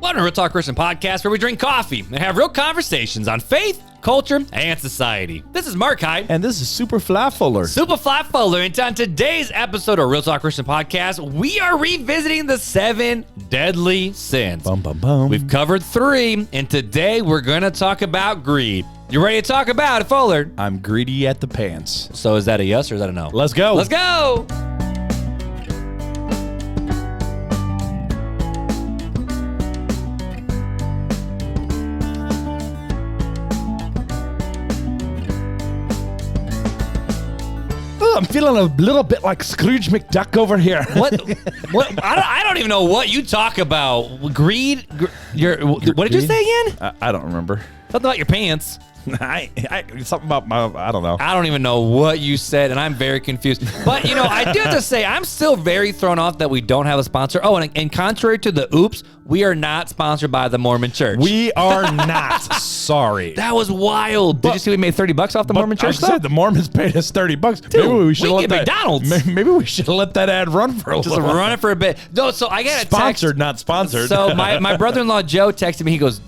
Welcome to Real Talk Christian Podcast, where we drink coffee and have real conversations on faith, culture, and society. This is Marc Hyde. And this is Super Flat Fuller. Super Flat Fuller. And on today's episode of Real Talk Christian Podcast, we are revisiting the 7 deadly sins. Bum, bum, bum. We've covered 3, and today we're going to talk about greed. You ready to talk about it, Fuller? I'm greedy at the pants. So is that a yes or is that a no? Let's go. Let's go. I'm feeling a little bit like Scrooge McDuck over here. What? I don't even know what you talk about. Greed? What did you say again? I don't remember. Something about your pants. Something about my, I don't know. I don't even know what you said, and I'm very confused. But, I do have to say, I'm still very thrown off that we don't have a sponsor. Oh, and contrary to the oops, we are not sponsored by the Mormon Church. We are not. Sorry. That was wild. Did you see we made $30 off the Mormon Church? I said the Mormons paid us $30. Dude, maybe we should we let get that. McDonald's. Maybe we should let that ad run for a Just little. run it for a bit. No, so I got a Sponsored, text. not sponsored. So my brother-in-law Joe texted me. He goes,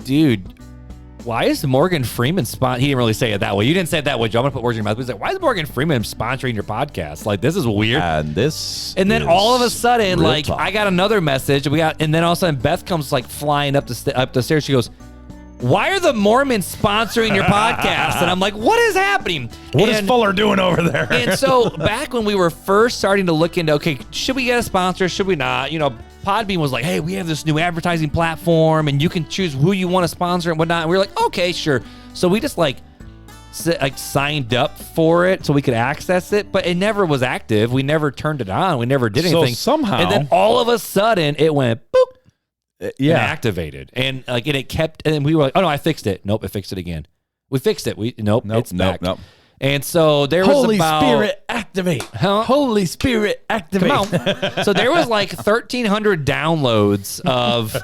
dude, why is Morgan Freeman He didn't really say it that way. You didn't say it that way, Joe. I'm gonna put words in your mouth. He's like, why is Morgan Freeman sponsoring your podcast? Like, this is weird. And then all of a sudden, real like, talk. I got another message. And then all of a sudden, Beth comes like flying up the stairs. She goes, why are the Mormons sponsoring your podcast? And I'm like, what is happening? What is Fuller doing over there? And so back when we were first starting to look into, okay, should we get a sponsor? Should we not? Podbean was like, hey, we have this new advertising platform and you can choose who you want to sponsor and whatnot. And we were like, okay, sure. So we just signed up for it so we could access it, but it never was active. We never turned it on. We never did anything. So somehow. And then all of a sudden it went boop. Yeah. And activated. And it kept, and we were like, oh no, I fixed it. Nope, it fixed it again. We fixed it. It's back. Nope. And so there was Holy about... Spirit, activate. Huh? Holy Spirit, activate. Come on. So there was like 1,300 downloads of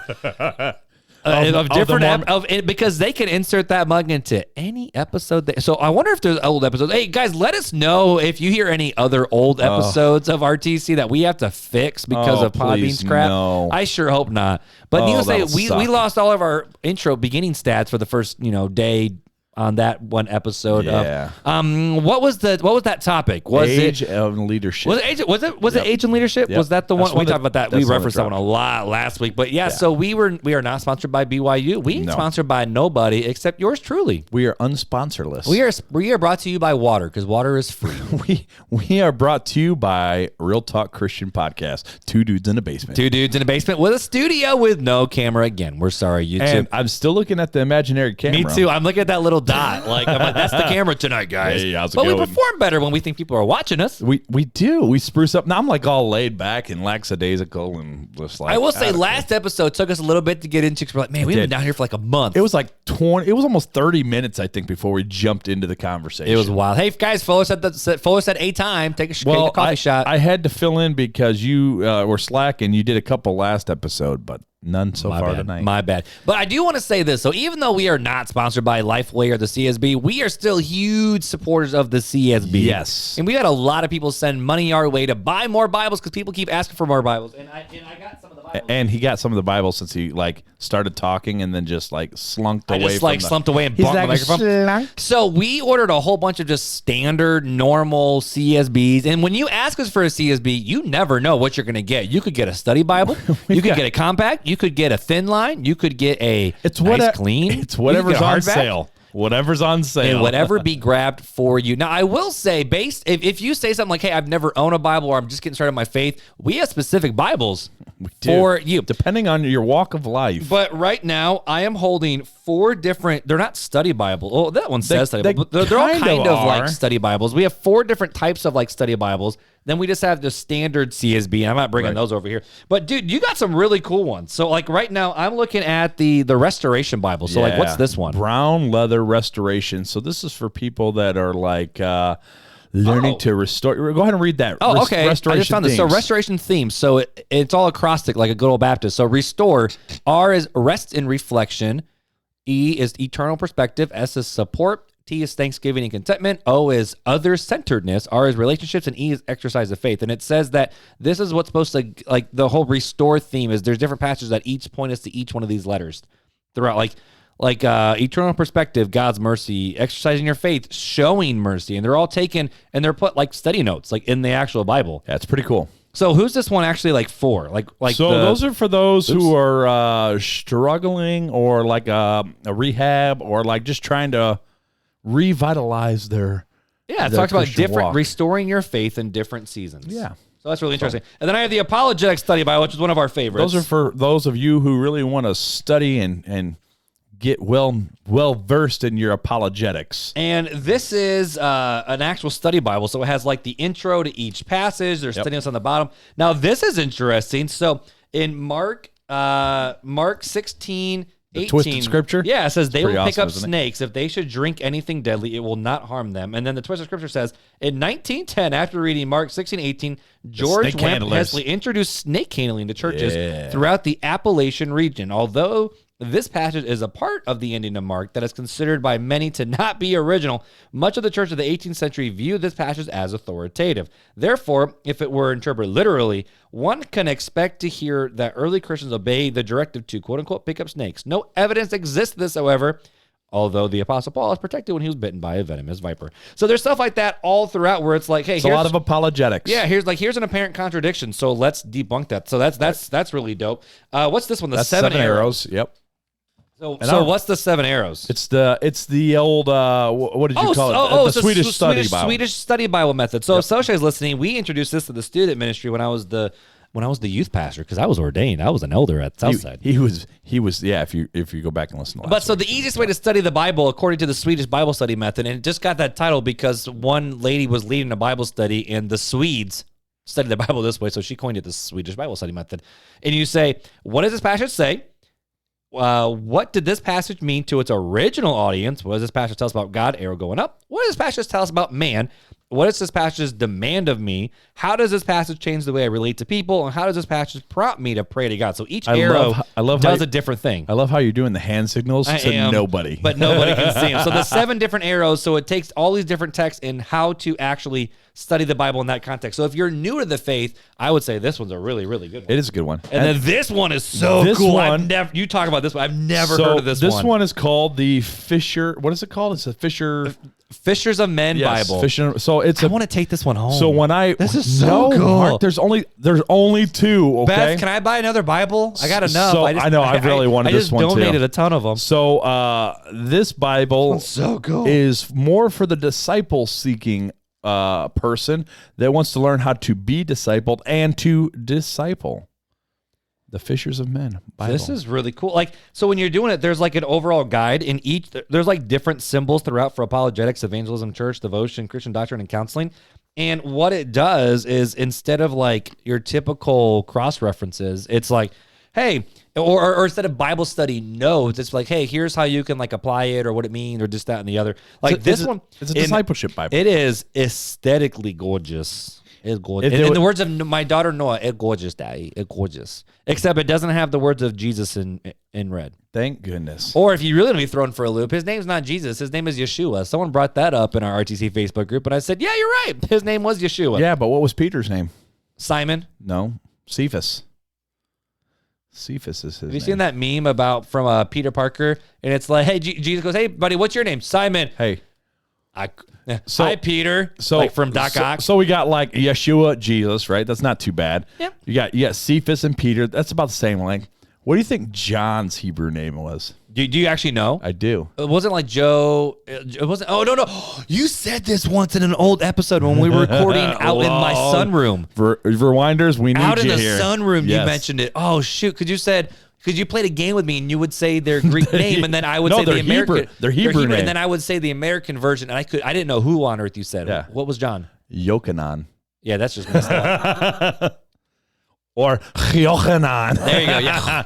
different because they can insert that mug into any episode. So I wonder if there's old episodes. Hey guys, let us know if you hear any other old episodes of RTC that we have to fix because of Podbean's crap. No. I sure hope not. But needless to say, we lost all of our intro beginning stats for the first day on that one episode. Yeah. What was that topic? Was age it and leadership? Was it age and leadership? Yep. Was that the one we That's talked about that? We that's the one referenced that that one a lot last week. But yeah, so we are not sponsored by BYU. We ain't No. sponsored by nobody except yours truly. We are unsponsorless. We are brought to you by water because water is free. we are brought to you by Real Talk Christian Podcast. 2 dudes in a basement. 2 dudes in a basement with a studio with no camera. Again, we're sorry, YouTube. And I'm still looking at the imaginary camera. Me too. I'm looking at that little dot. Like, I'm like, that's the camera tonight, guys. Hey, how's it but going? we perform better when we think people are watching us. We do. We spruce up. Now I'm like all laid back and lackadaisical and just like. I will say, last episode took us a little bit to get into because we're like, man, we've been down here for like a month. It was like 20. It was almost 30 minutes, I think, before we jumped into the conversation. It was wild. Hey, guys, follow us at a time. Take a coffee shot. I had to fill in because you were slacking. You did a couple last episode, but none so far tonight. My bad. But I do want to say this. So even though we are not sponsored by Lifeway or the CSB, we are still huge supporters of the CSB. Yes. And we had a lot of people send money our way to buy more Bibles because people keep asking for more Bibles. And I got some of the Bibles. And he got some of the Bibles since he started talking and then just slunked away. Slumped away and bumped the microphone. So we ordered a whole bunch of just standard, normal CSBs. And when you ask us for a CSB, you never know what you're going to get. You could get a study Bible. You could get a compact. You could get a thin line. You could get a nice clean. It's whatever's on sale. Whatever's on sale. And whatever be grabbed for you. Now, I will say, if you say something like, hey, I've never owned a Bible or I'm just getting started in my faith, we have specific Bibles for you. Depending on your walk of life. But right now, I am holding 4 different, they're not study Bibles. Oh, that one says study Bible. But they're all kind of like study Bibles. We have 4 different types of study Bibles. Then we just have the standard CSB, and I'm not bringing those over here. But, dude, you got some really cool ones. So, right now, I'm looking at the Restoration Bible. So, what's this one? Brown leather restoration. So, this is for people that are, learning to restore. Go ahead and read that. Oh, okay. Restoration I just found this. themes. So, restoration themes. So, it's all acrostic like a good old Baptist. So, restore. R is rest in reflection. E is eternal perspective. S is support. T is thanksgiving and contentment. O is other-centeredness. R is relationships, and E is exercise of faith. And it says that this is what's supposed to, like, the whole restore theme is there's different passages that each point us to each one of these letters throughout, like eternal perspective, God's mercy, exercising your faith, showing mercy. And they're all taken and they're put like study notes, like in the actual Bible. That's pretty cool. So who's this one actually like for? Those are for those who are struggling or like a rehab or like just trying to revitalize their it talks about different restoring your faith in different seasons. Yeah. So that's really interesting. And then I have the Apologetic Study Bible, which is one of our favorites. Those are for those of you who really want to study and get well versed in your apologetics. And this is an actual study Bible, so it has like the intro to each passage. There's study notes on the bottom. Now this is interesting. So in Mark 16, the 18, twisted scripture? Yeah, it says they will pick awesome, up snakes. If they should drink anything deadly, it will not harm them. And then the twisted scripture says, in 1910, after reading Mark 16:18, George Wemp Hesley introduced snake handling to churches throughout the Appalachian region. Although this passage is a part of the ending of Mark that is considered by many to not be original, much of the church of the 18th century viewed this passage as authoritative. Therefore, if it were interpreted literally, one can expect to hear that early Christians obeyed the directive to, quote-unquote, pick up snakes. No evidence exists of this, however, although the Apostle Paul is protected when he was bitten by a venomous viper. So there's stuff like that all throughout where it's like, hey, it's a lot of apologetics. Yeah, here's an apparent contradiction, so let's debunk that. So that's really dope. What's this one? That's seven arrows. Yep. So what's the 7 arrows? It's the old what did you call it? The Swedish study Bible. Swedish study Bible method. So if Soshay's listening, we introduced this to the student ministry when I was the youth pastor, because I was ordained. I was an elder at Southside. He was yeah. If you go back and listen to so the easiest way to study the Bible, according to the Swedish Bible study method, and it just got that title because one lady was leading a Bible study, and the Swedes studied the Bible this way, so she coined it the Swedish Bible study method. And you say, what does this passage say? What did this passage mean to its original audience? What does this passage tell us about God? Arrow going up. What does this passage tell us about man? What does this passage demand of me? How does this passage change the way I relate to people? And how does this passage prompt me to pray to God? So each arrow does a different thing. I love how you're doing the hand signals to nobody. But nobody can see them. So the 7 different arrows, so it takes all these different texts and how to actually study the Bible in that context. So if you're new to the faith, I would say this one's a really, really good one. It is a good one. And then this one is so cool. You talk about this one. I've never heard of this one. This one is called the Fisher. What is it called? It's a Fisher... Fishers of Men Bible. So I want to take this one home. So this is so cool. Mark, there's only 2. Okay, Beth, can I buy another Bible? I got enough. So I know I really wanted this one too. I just donated a ton of them. So this Bible so cool. is more for the disciple-seeking person that wants to learn how to be discipled and to disciple. The Fishers of Men Bible. This is really cool. Like, so when you're doing it, there's like an overall guide in each. There's like different symbols throughout for apologetics, evangelism, church, devotion, Christian doctrine, and counseling. And what it does is instead of like your typical cross references, it's like, hey, or instead of Bible study notes, it's like, hey, here's how you can like apply it or what it means or just that and the other. Like this one, it's a discipleship Bible. It is aesthetically gorgeous. It's gorgeous. In the words of my daughter Noah, it's gorgeous, Daddy. It's gorgeous. Except it doesn't have the words of Jesus in red. Thank goodness. Or if you really want to be thrown for a loop, his name's not Jesus. His name is Yeshua. Someone brought that up in our RTC Facebook group, and I said, yeah, you're right. His name was Yeshua. Yeah, but what was Peter's name? Simon. No, Cephas. Cephas is his name. Have you seen that meme about from Peter Parker? And it's like, hey, Jesus goes, hey, buddy, what's your name? Simon. Hey. Hi, Peter. So, like from Doc Ock. So we got like Yeshua, Jesus, right? That's not too bad. Yep. You got Cephas and Peter. That's about the same length. What do you think John's Hebrew name was? Do you actually know? I do. It wasn't like Joe. It wasn't. Oh, no. You said this once in an old episode when we were recording out in my sunroom. Rewinders, we need out you in the here. Sunroom, yes. You mentioned it. Oh, shoot. Because you played a game with me and you would say their Greek name and then I would say the American. Their Hebrew name. And then I would say the American version and I didn't know who on earth you said. Yeah. What was John? Yochanan. Yeah, that's just messed up. Or Yochanan. There you go.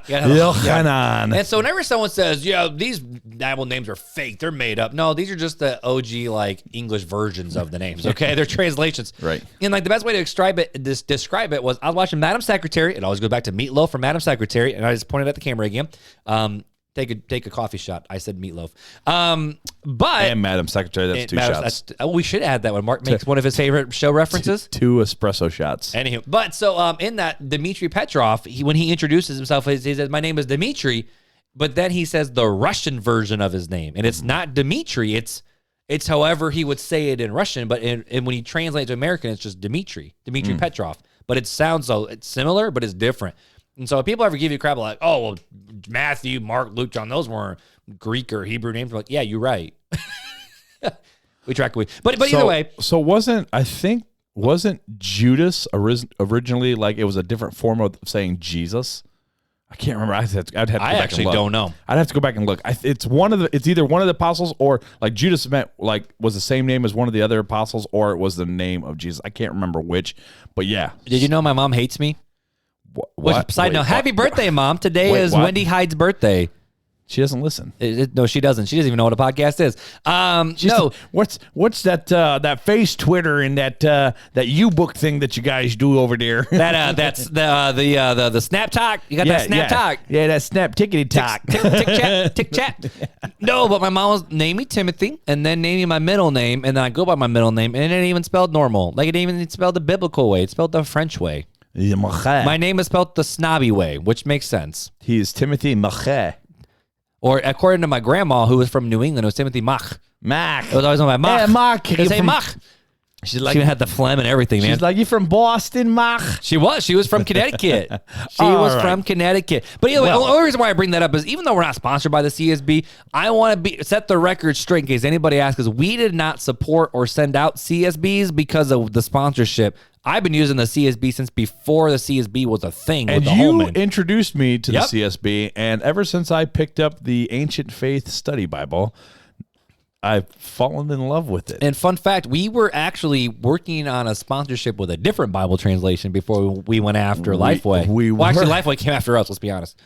Yeah. Yochanan. And so whenever someone says, yeah, these Bible names are fake, they're made up. No, these are just the OG like English versions of the names. Okay, they're translations. Right. And like the best way to describe it was I was watching Madam Secretary. It always goes back to Meatloaf from Madam Secretary, and I just pointed at the camera again. Take a coffee shot. I said meatloaf. But And Madam Secretary, that's 2 shots. We should add that when Mark makes one of his favorite show references. 2 espresso shots. Anywho, but so in that Dmitry Petrov, when he introduces himself, he says, "My name is Dmitry," but then he says the Russian version of his name, and it's not Dmitry. It's however he would say it in Russian, but and when he translates to American, it's just Dmitry Petrov. But it sounds it's similar, but it's different. And so if people ever give you crap like, "Oh, well, Matthew, Mark, Luke, John, those weren't Greek or Hebrew names," I'm like, yeah, you're right. We track away. But either way. So wasn't Judas originally like it was a different form of saying Jesus? I can't remember. I'd have to go back and look. I actually don't know. I'd have to go back and look. It's either one of the apostles or like Judas was the same name as one of the other apostles, or it was the name of Jesus. I can't remember which, but yeah. Did you know my mom hates me? What? Side note, happy birthday, Mom. Today is Wendy Hyde's birthday. She doesn't listen. No, she doesn't. She doesn't even know what a podcast is. No. What's that face Twitter and that U-book thing that you guys do over there? That's the Snap Talk. You got that Snap Talk. Yeah, that Snap Tickety Talk. Tick chat. No, but my mom was named me Timothy and then named me my middle name, and then I go by my middle name, and it ain't even spelled normal. Like it ain't even spelled the biblical way. It's spelled the French way. My name is spelled the snobby way, which makes sense. He is Timothy Marc. Or according to my grandma, who was from New England, it was Timothy Mach. It was always on my Mach. Yeah, Marc. Hey, Mach. She even had the phlegm and everything, man. She's like, you from Boston, Marc? She was from Connecticut. From Connecticut. But anyway, the only reason why I bring that up is even though we're not sponsored by the CSB, I want to set the record straight in case anybody asks, we did not support or send out CSBs because of the sponsorship. I've been using the CSB since before the CSB was a thing. And you introduced me to the CSB, and ever since I picked up the Ancient Faith Study Bible, I've fallen in love with it. And fun fact, we were actually working on a sponsorship with a different Bible translation before we went after Lifeway. Actually, Lifeway came after us, let's be honest.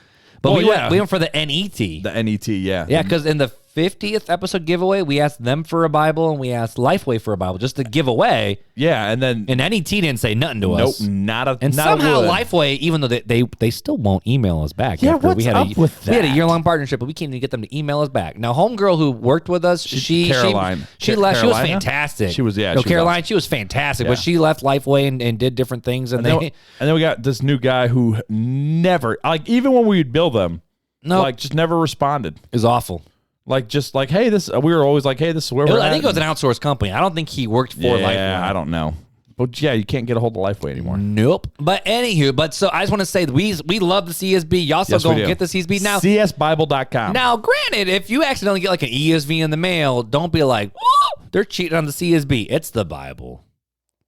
But we went for the NET. The NET, yeah. Yeah, because in the 50th episode giveaway, we asked them for a Bible and we asked Lifeway for a Bible just to give away. Yeah, and NET didn't say nothing to us. Nope, not a. And not somehow a Lifeway, even though they still won't email us back. Yeah, what's up with that? We had a year-long partnership, but we can't even get them to email us back. Now, homegirl who worked with us, Caroline. She left. She was fantastic. She was Caroline. She was fantastic, but she left Lifeway and did different things. And then we got this new guy who never, like, even when we would bill them, just never responded. It was awful. Hey, this. We were always like, hey, this is where we're at. I think it was an outsourced company. I don't think he worked for Lifeway. Yeah, I don't know. But yeah, you can't get a hold of Lifeway anymore. Nope. But anywho, so I just want to say that we love the CSB. Y'all still go get the CSB now. CSBible.com. Now, granted, if you accidentally get like an ESV in the mail, don't be like, whoa, they're cheating on the CSB. It's the Bible.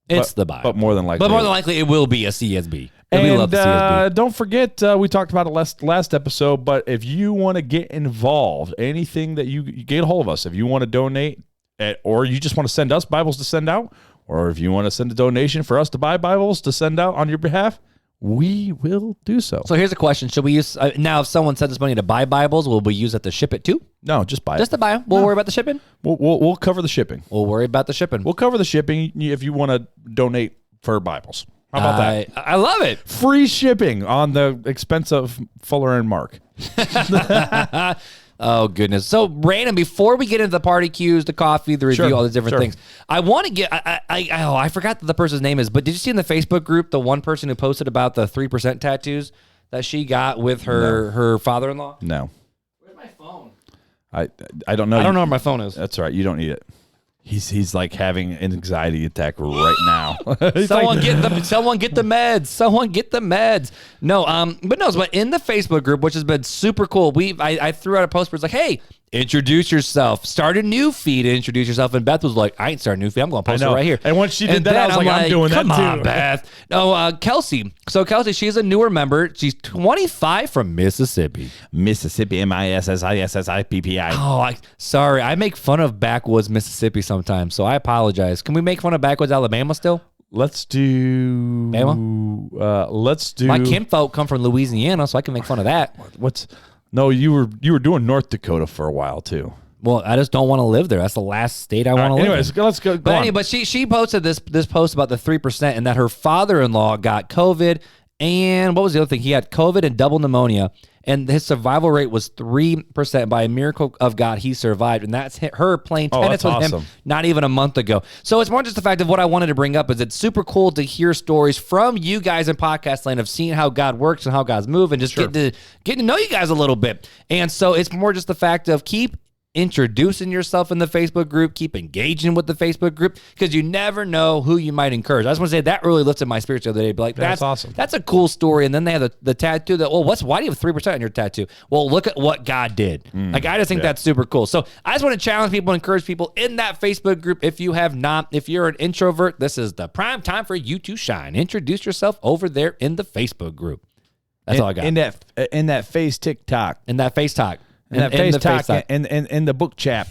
It's the Bible. But more than likely, it will be a CSB. And we love the CSB. Don't forget, we talked about it last episode, but if you want to get involved, anything that you get a hold of us, if you want to donate, or you just want to send us Bibles to send out, or if you want to send a donation for us to buy Bibles to send out on your behalf, we will do so. So here's a question. Should we use, now if someone sends us money to buy Bibles, will we use it to ship it too? No, just buy it. Just to buy them. We'll worry about the shipping? We'll cover the shipping. We'll worry about the shipping. We'll cover the shipping if you want to donate for Bibles. How about that? I love it. Free shipping on the expense of Fuller and Mark. Oh, goodness. So, Brandon, before we get into the party cues, the coffee, the review, all these different things, I want to get, I forgot what the person's name is, but did you see in the Facebook group, the one person who posted about the 3% tattoos that she got with her father-in-law? No. Where's my phone? I don't know. I don't know where my phone is. That's all right. You don't need it. He's like having an anxiety attack right now. Someone get the meds. Someone get the meds. No, but in the Facebook group, which has been super cool, I threw out a post where it's like, hey, introduce yourself. Start a new feed to introduce yourself. And Beth was like, I ain't starting a new feed. I'm going to post it right here. And once she did that, I was like, I'm doing that too. Come on, Beth. No, Kelsey. So Kelsey, she's a newer member. She's 25 from Mississippi. Mississippi, MISSISSIPPI. Oh, sorry. I make fun of backwoods Mississippi sometimes, so I apologize. Can we make fun of backwoods Alabama still? Let's do... Bama? Let's do... My kinfolk come from Louisiana, so I can make fun of that. No, you were doing North Dakota for a while too. Well, I just don't want to live there. That's the last state I want to live in. Anyways, let's go. But she posted this post about the 3% and that her father-in-law got COVID And what was the other thing? He had COVID and double pneumonia, and his survival rate was 3%. By a miracle of God, he survived. And that's her playing tennis with him not even a month ago. So it's more just the fact of what I wanted to bring up is it's super cool to hear stories from you guys in podcast land of seeing how God works and how God's moving, just getting to know you guys a little bit. And so it's more just the fact of keep introducing yourself in the Facebook group, keep engaging with the Facebook group, because you never know who you might encourage. I just want to say that really lifted my spirits the other day. Be like, that's awesome. That's a cool story. And then they have the tattoo that, why do you have 3% on your tattoo? Well, look at what God did. Like, I just think that's super cool. So I just want to challenge people, encourage people in that Facebook group. If you have not, if you're an introvert, this is the prime time for you to shine. Introduce yourself over there in the Facebook group. That's all I got. In that face TikTok. In that face talk. And that face talk and the book chat.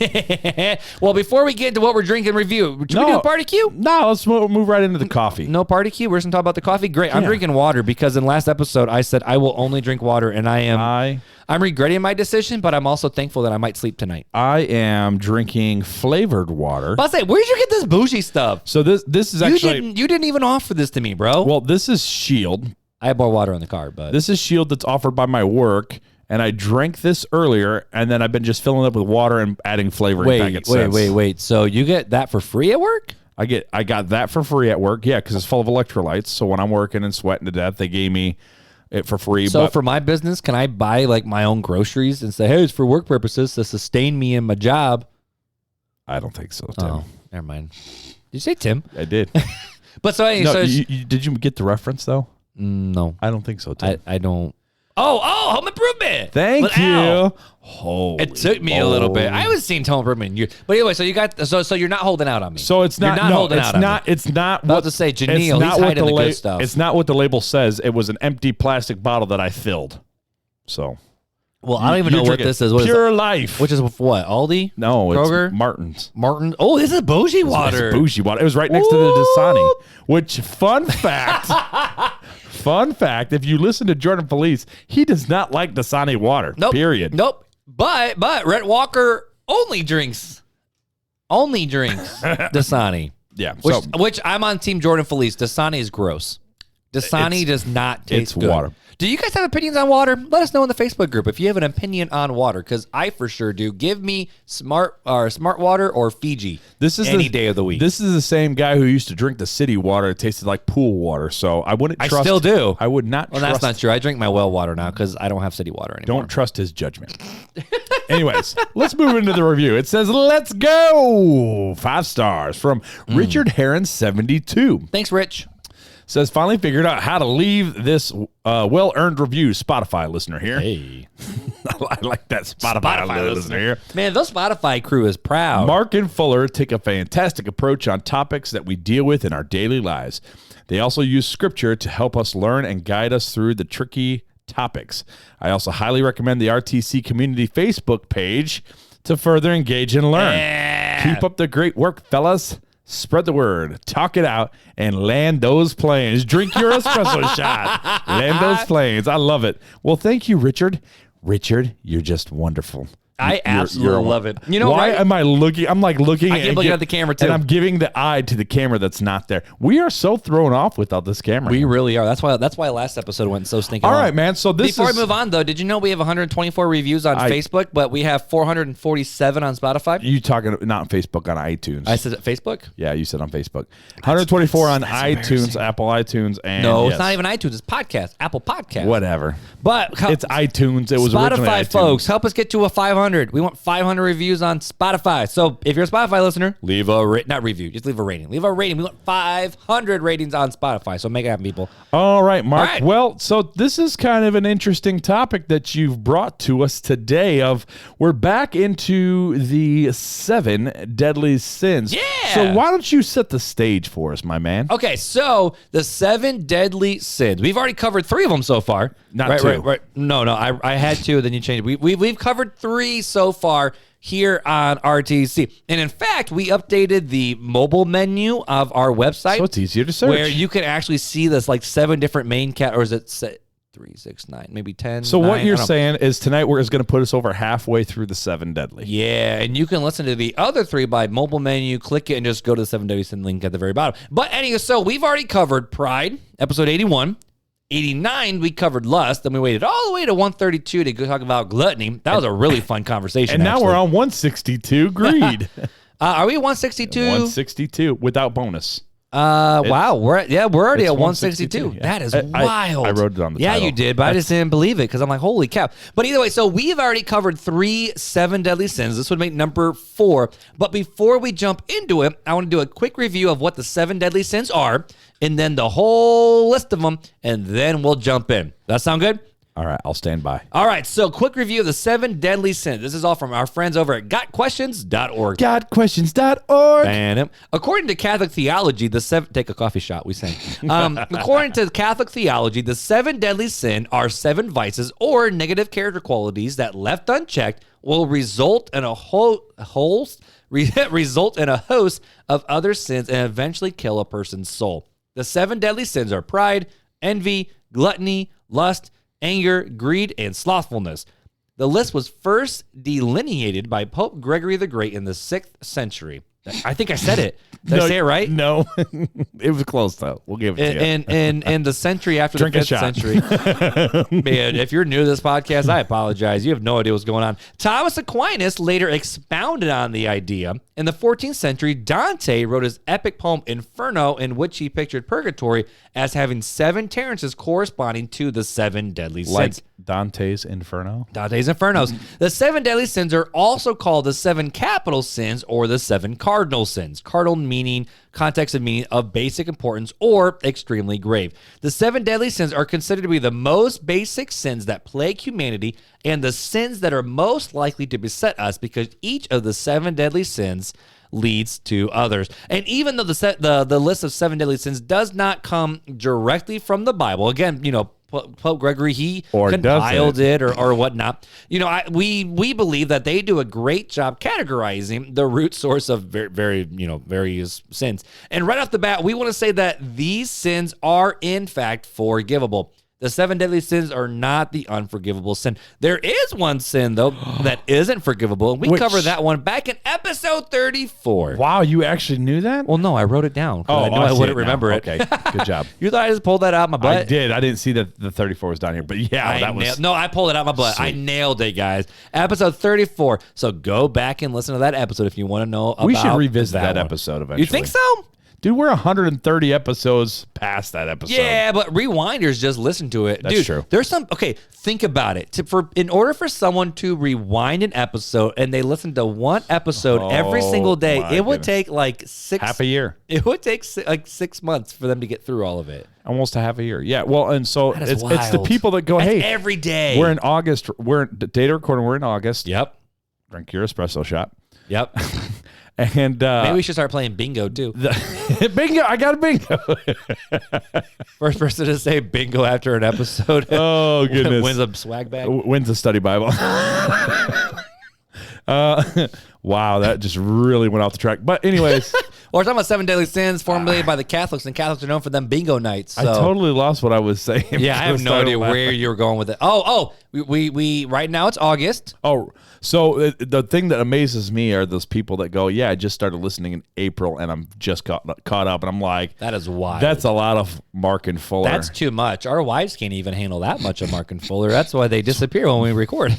Well, before we get into what we're drinking review, should we do a party cue? No, let's move right into the coffee. No party cue? We're just going to talk about the coffee? Great. I'm drinking water because in last episode I said I will only drink water, and I'm regretting my decision, but I'm also thankful that I might sleep tonight. I am drinking flavored water. I'll say, where'd you get this bougie stuff? So this is actually... You didn't even offer this to me, bro. Well, this is Shield. I have more water in the car, but... This is Shield that's offered by my work. And I drank this earlier, and then I've been just filling it up with water and adding flavoring packets. Wait. So you get that for free at work? I got that for free at work, yeah, because it's full of electrolytes. So when I'm working and sweating to death, they gave me it for free. So for my business, can I buy like my own groceries and say, hey, it's for work purposes to sustain me in my job? I don't think so, Tim. Oh, never mind. Did you say Tim? I did. But so anyway, did you get the reference though? No, I don't think so, Tim. I don't. Oh, home improvement. Thank you. It took me a little bit. I was seeing home improvement. But anyway, so you got so you're not holding out on me. So it's not. It's not. About to say, Janelle, he's hiding the good stuff. It's not what the label says. It was an empty plastic bottle that I filled. So. Well, I don't even know what this is. Pure Life. Which is what? Aldi? No, Kroger? It's Martin's. Martin. Oh, this is bougie water. It's bougie water. It was right next to the Dasani. Which, fun fact, if you listen to Jordan Felice, he does not like Dasani water. Nope. Period. Nope. But Rhett Walker only drinks Dasani. Yeah. Which I'm on Team Jordan Felice. Dasani is gross. Dasani does not taste good. Water. Do you guys have opinions on water? Let us know in the Facebook group if you have an opinion on water, because I for sure do. Give me smart water or Fiji. This is any day of the week. This is the same guy who used to drink the city water. It tasted like pool water, so I wouldn't trust. I still do. I would not Well, trust. that's not true. I drink my well water now because I don't have city water anymore. Don't trust his judgment. Anyways, let's move into the review. It says, let's go. 5 stars from Richard Heron 72. Thanks, Rich. Says, finally figured out how to leave this well-earned review. Spotify listener here. Hey. I like that Spotify listener here. Man, the Spotify crew is proud. Mark and Fuller take a fantastic approach on topics that we deal with in our daily lives. They also use scripture to help us learn and guide us through the tricky topics. I also highly recommend the RTC Community Facebook page to further engage and learn. Keep up the great work, fellas. Spread the word, talk it out, and land those planes. Drink your espresso shot. Land those planes. I love it. Well, thank you, Richard. Richard, you're just wonderful. I absolutely love it. You know why right? am I looking? I'm like looking. I keep looking at the camera too, and I'm giving the eye to the camera that's not there. We are so thrown off without this camera. We really are. That's why last episode went so stinking. All right, man. So before we move on, though, did you know we have 124 reviews on Facebook, but we have 447 on Spotify? You talking not on Facebook, on iTunes? I said Facebook. Yeah, you said on Facebook. 124 on iTunes, Apple iTunes, and no, it's not even iTunes. It's podcast, Apple Podcast. Whatever. But it's iTunes. It was Spotify, iTunes. Folks. Help us get to a 500. We want 500 reviews on Spotify. So if you're a Spotify listener, leave a not review, just leave a rating. Leave a rating. We want 500 ratings on Spotify. So make it happen, people. All right, Mark. All right. Well, so this is kind of an interesting topic that you've brought to us today. We're back into the 7 deadly sins. Yeah. So why don't you set the stage for us, my man? Okay, so the 7 deadly sins. We've already covered 3 of them so far. Not 2. Right. No. I had 2, then you changed it. We've covered 3 so far here on RTC. And in fact, we updated the mobile menu of our website. So it's easier to search. Where you can actually see this like 7 different main or is it 3, 6, 9, maybe 10? So 9, what you're saying is tonight is going to put us over halfway through the 7 deadly. Yeah, and you can listen to the other 3 by mobile menu, click it, and just go to the 7 deadly sin link at the very bottom. But anyway, so we've already covered Pride, episode 81, 89, we covered lust. Then we waited all the way to 132 to go talk about gluttony. That was a really fun conversation. And now we're on 162, greed. Are we 162? 162 without bonus. Wow, we're already at 162. Yeah. That is wild. I wrote it on the title. Yeah, you did, but I just didn't believe it because I'm like, holy cow. But either way, so we've already covered 3 7 deadly sins. This would make number 4. But before we jump into it, I want to do a quick review of what the 7 deadly sins are, and then the whole list of them, and then we'll jump in. That sound good? All right, I'll stand by. All right, so quick review of the 7 deadly sins. This is all from our friends over at gotquestions.org. Gotquestions.org. And according to Catholic theology, take a coffee shot, we say. According to Catholic theology, the 7 deadly sin are 7 vices or negative character qualities that, left unchecked, will result in a host of other sins and eventually kill a person's soul. The 7 deadly sins are pride, envy, gluttony, lust, anger, greed, and slothfulness. The list was first delineated by Pope Gregory the Great in the 6th century. I think I said it. Did I say it right? No. It was close, though. We'll give it to you. In the century after Drink the 5th century. Man, if you're new to this podcast, I apologize. You have no idea what's going on. Thomas Aquinas later expounded on the idea. In the 14th century, Dante wrote his epic poem Inferno, in which he pictured purgatory as having 7 Terences corresponding to the 7 deadly sins. Like Dante's Inferno? Dante's Infernos. The 7 deadly sins are also called the 7 capital sins or the 7 cardinal sins. Cardinal meaning, context of meaning of basic importance or extremely grave. The 7 deadly sins are considered to be the most basic sins that plague humanity and the sins that are most likely to beset us because each of the 7 deadly sins leads to others. And even though the list of 7 deadly sins does not come directly from the Bible, again, Pope Gregory, he compiled it or whatnot. We believe that they do a great job categorizing the root source of various sins. And right off the bat, we want to say that these sins are in fact forgivable. The 7 deadly sins are not the unforgivable sin. There is one sin, though, that isn't forgivable. And we covered that one back in episode 34. Wow, you actually knew that? Well, no, I wrote it down. I knew I wouldn't remember it. Okay, good job. You thought I just pulled that out of my butt? I did. I didn't see that the 34 was down here. But yeah, I pulled it out of my butt. Sweet. I nailed it, guys. Episode 34. So go back and listen to that episode if you want to know about we should revisit that one. episode eventually. You think so? Dude, we're 130 episodes past that episode. Yeah, but rewinders just listen to it. That's true. There's think about it. In order for someone to rewind an episode and they listen to one episode every single day, it would take half a year. It would take 6 months for them to get through all of it. Almost a half a year. Yeah. Well, and so it's the people that go, That's hey, every day. We're in August. We're data recording. We're in August. Yep. Drink your espresso shot. Yep. And maybe we should start playing bingo too. Bingo! I got a bingo. First person to say bingo after an episode. Oh goodness! Wins a swag bag. Wins a study Bible. Wow, that just really went off the track. But anyways, we're talking about 7 deadly sins formulated by the Catholics, and Catholics are known for them bingo nights. So. I totally lost what I was saying. Yeah, I have no idea where you were going with it. We right now it's August. Oh, so the thing that amazes me are those people that go, yeah, I just started listening in April and I'm just caught up, and I'm like, that is wild. That's a lot of Marc and Fuller. That's too much. Our wives can't even handle that much of Marc and Fuller. That's why they disappear when we record.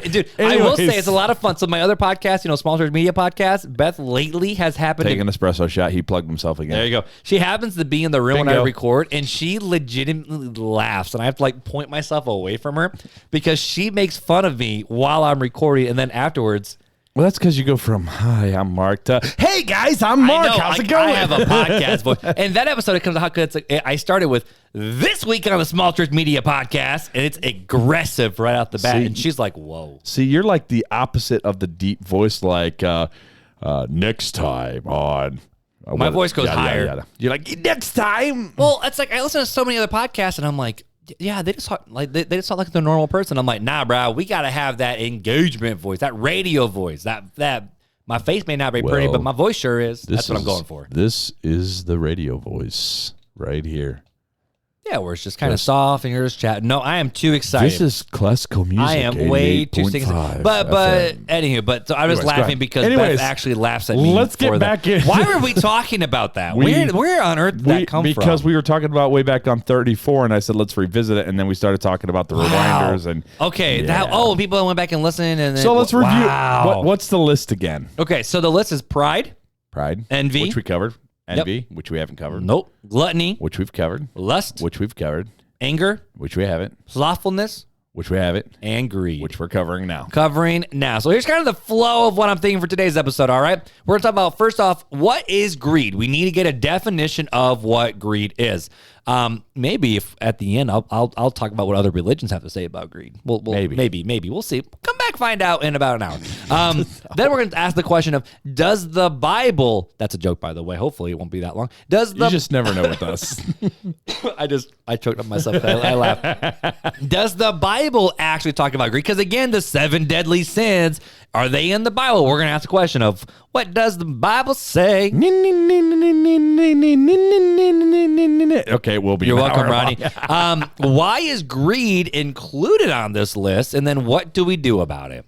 Dude, I will say it's a lot of fun. So my other podcast, Small Church Media Podcast, Beth lately has happened to take an espresso shot. He plugged himself again. There you go. She happens to be in the room when I record, and she legitimately laughs, and I have to point myself away from her because she makes fun of me while I'm recording, and then afterwards. Well, that's because you go from, hi, I'm Marc, to, hey, guys, I'm Marc. How's it going? I have a podcast voice. And that episode, it comes out, I started with, this week on the Small Church Media Podcast, and it's aggressive right out the bat. And she's like, whoa. See, you're like the opposite of the deep voice, like, next time on. My voice goes higher. You're like, next time. Well, it's like I listen to so many other podcasts, and I'm like, yeah, they just talk like they just talk like the normal person. I'm like, nah, bro, we gotta have that engagement voice, that radio voice. That my face may not be pretty, but my voice sure is. That's what I'm going for. This is the radio voice right here. Yeah, where it's just kind of soft and you're just chatting. No, I am too excited. This is classical music. I am way too excited. But anywho, so I was laughing because Beth actually laughs at me. Let's get back in. Why were we talking about that? Where on earth did that come from? Because we were talking about way back on 34, and I said let's revisit it, and then we started talking about the rewinders and people went back and listened, and then, so let's review. What's the list again? Okay, so the list is pride, envy, which we covered. Envy, which we haven't covered. Nope. Gluttony, which we've covered. Lust, which we've covered. Anger, which we haven't. Slothfulness, which we haven't. And greed, which we're covering now. So here's kind of the flow of what I'm thinking for today's episode, all right? We're going to talk about, first off, what is greed? We need to get a definition of what greed is. Maybe if at the end, I'll talk about what other religions have to say about greed. Maybe. We'll see. Come back, find out in about an hour. Then we're going to ask the question of, does the Bible, that's a joke, by the way. Hopefully it won't be that long. You just never know with us. I choked up myself. I laughed. Does the Bible actually talk about greed? Because again, the 7 deadly sins, are they in the Bible? We're going to ask the question of, what does the Bible say? Okay, we'll be. You're welcome, Ronnie. Why is greed included on this list? And then what do we do about it?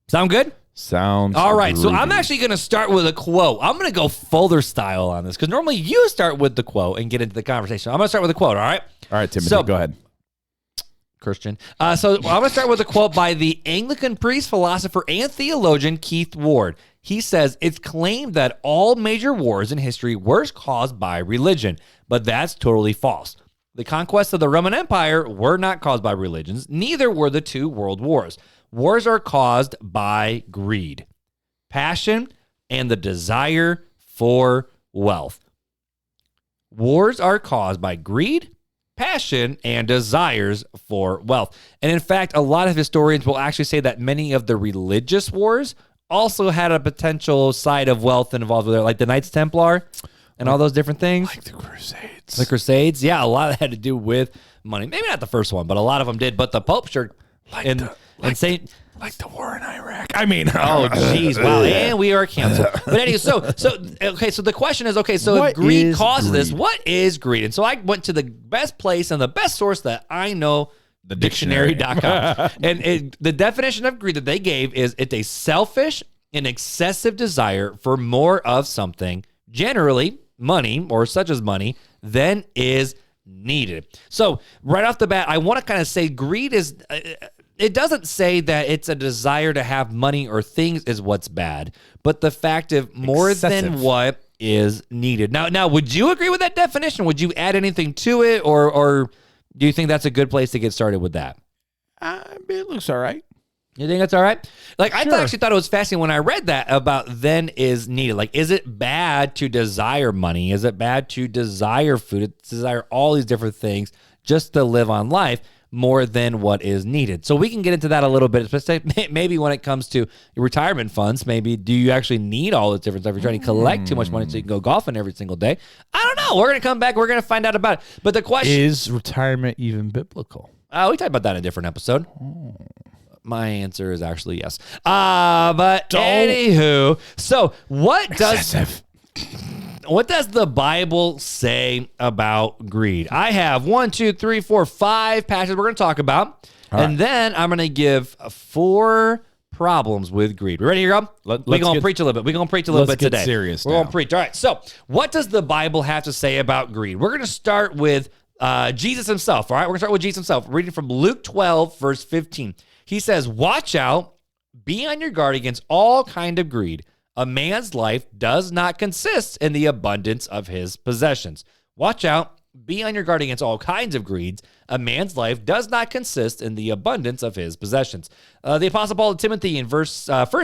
Sound good? Sounds all right. groovy. So I'm actually going to start with a quote. I'm going to go Fuller style on this because normally you start with the quote and get into the conversation. I'm going to start with a quote. All right. All right, Timothy, go ahead. Christian. So I'm going to start with a quote by the Anglican priest, philosopher, and theologian Keith Ward. He says, it's claimed that all major wars in history were caused by religion, but that's totally false. The conquests of the Roman Empire were not caused by religions. Neither were the 2 world wars. Wars are caused by greed, passion, and the desire for wealth. Wars are caused by greed, passion, and desires for wealth. And in fact, a lot of historians will actually say that many of the religious wars also had a potential side of wealth involved with it, like the Knights Templar and all those different things. Like the Crusades. The Crusades, yeah, a lot had to do with money. Maybe not the first one, but a lot of them did. But the Pope sure... Like the war in Iraq. I mean... Oh, jeez, wow. And we are canceled. But anyway, so the question is, if greed causes this, what is greed? And so I went to the best place and the best source that I know, the dictionary.com. And the definition of greed that they gave is it's a selfish and excessive desire for more of something, generally money or such as money, than is needed. So right off the bat, I want to kind of say greed is... it doesn't say that it's a desire to have money or things is what's bad, but the fact of more than what is needed. Now, would you agree with that definition? Would you add anything to it, or do you think that's a good place to get started with that? It looks all right. You think that's all right? Like, sure. I actually thought it was fascinating when I read that about then is needed. Like, is it bad to desire money? Is it bad to desire food? To desire all these different things just to live on life more than what is needed? So we can get into that a little bit, especially maybe when it comes to your retirement funds. Maybe do you actually need all this different stuff? You're trying to collect too much money so you can go golfing every single day. I don't know. We're going to come back. We're going to find out about it. But the question is retirement even biblical? We talked about that in a different episode. My answer is actually yes. But anywho, so what does the Bible say about greed? I have 1, 2, 3, 4, 5 passages we're going to talk about. And then I'm going to give 4 problems with greed. We ready to go? We're going to preach a little bit. We're going to preach a little bit today. Serious We're going to preach. All right. So what does the Bible have to say about greed? We're going to start with Jesus himself. All right. We're going to start with Jesus himself. Reading from Luke 12, verse 15. He says, watch out, be on your guard against all kind of greed. A man's life does not consist in the abundance of his possessions. Watch out, be on your guard against all kinds of greeds. A man's life does not consist in the abundance of his possessions. The Apostle Paul to Timothy in 1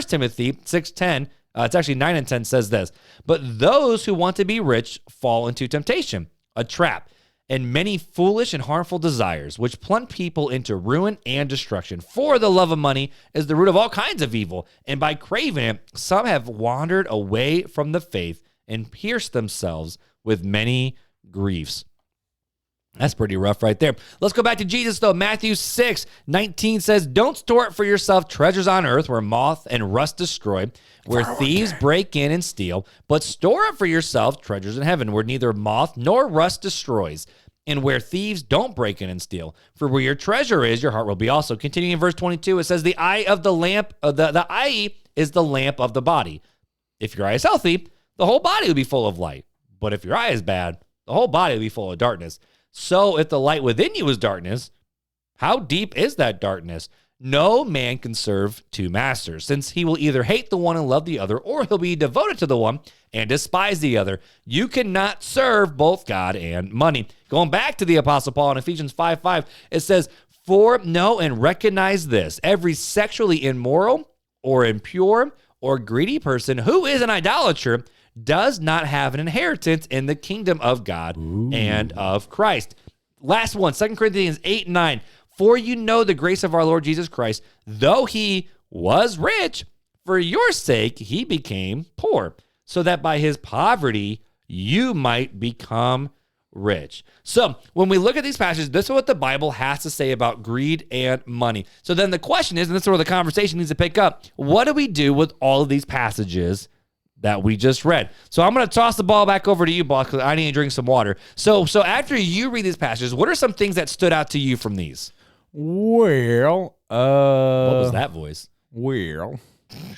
Timothy 6:10, it's actually 9 and 10 says this, but those who want to be rich fall into temptation, a trap, and many foolish and harmful desires, which plunge people into ruin and destruction. For the love of money is the root of all kinds of evil, and by craving it, some have wandered away from the faith and pierced themselves with many griefs. That's pretty rough right there. Let's go back to Jesus, though. Matthew 6:19 says, don't store up for yourself treasures on earth where moth and rust destroy, where thieves break in and steal, but store up for yourself treasures in heaven where neither moth nor rust destroys, and where thieves don't break in and steal. For where your treasure is, your heart will be also. Continuing in verse 22, it says, the eye of the lamp, the eye is the lamp of the body. If your eye is healthy, the whole body will be full of light. But if your eye is bad, the whole body will be full of darkness. So if the light within you is darkness, how deep is that darkness? No man can serve two masters, since he will either hate the one and love the other, or he'll be devoted to the one and despise the other. You cannot serve both God and money. Going back to the Apostle Paul in Ephesians 5:5, it says, for know and recognize this, every sexually immoral or impure or greedy person who is an idolater does not have an inheritance in the kingdom of God and of Christ. Last one, 2 Corinthians 8:9. For you know the grace of our Lord Jesus Christ, though he was rich, for your sake he became poor, so that by his poverty you might become rich. So when we look at these passages, this is what the Bible has to say about greed and money. So then the question is, and this is where the conversation needs to pick up, what do we do with all of these passages that we just read? So I'm going to toss the ball back over to you, boss, because I need to drink some water. So after you read these passages, what are some things that stood out to you from these? Well, What was that voice? Well,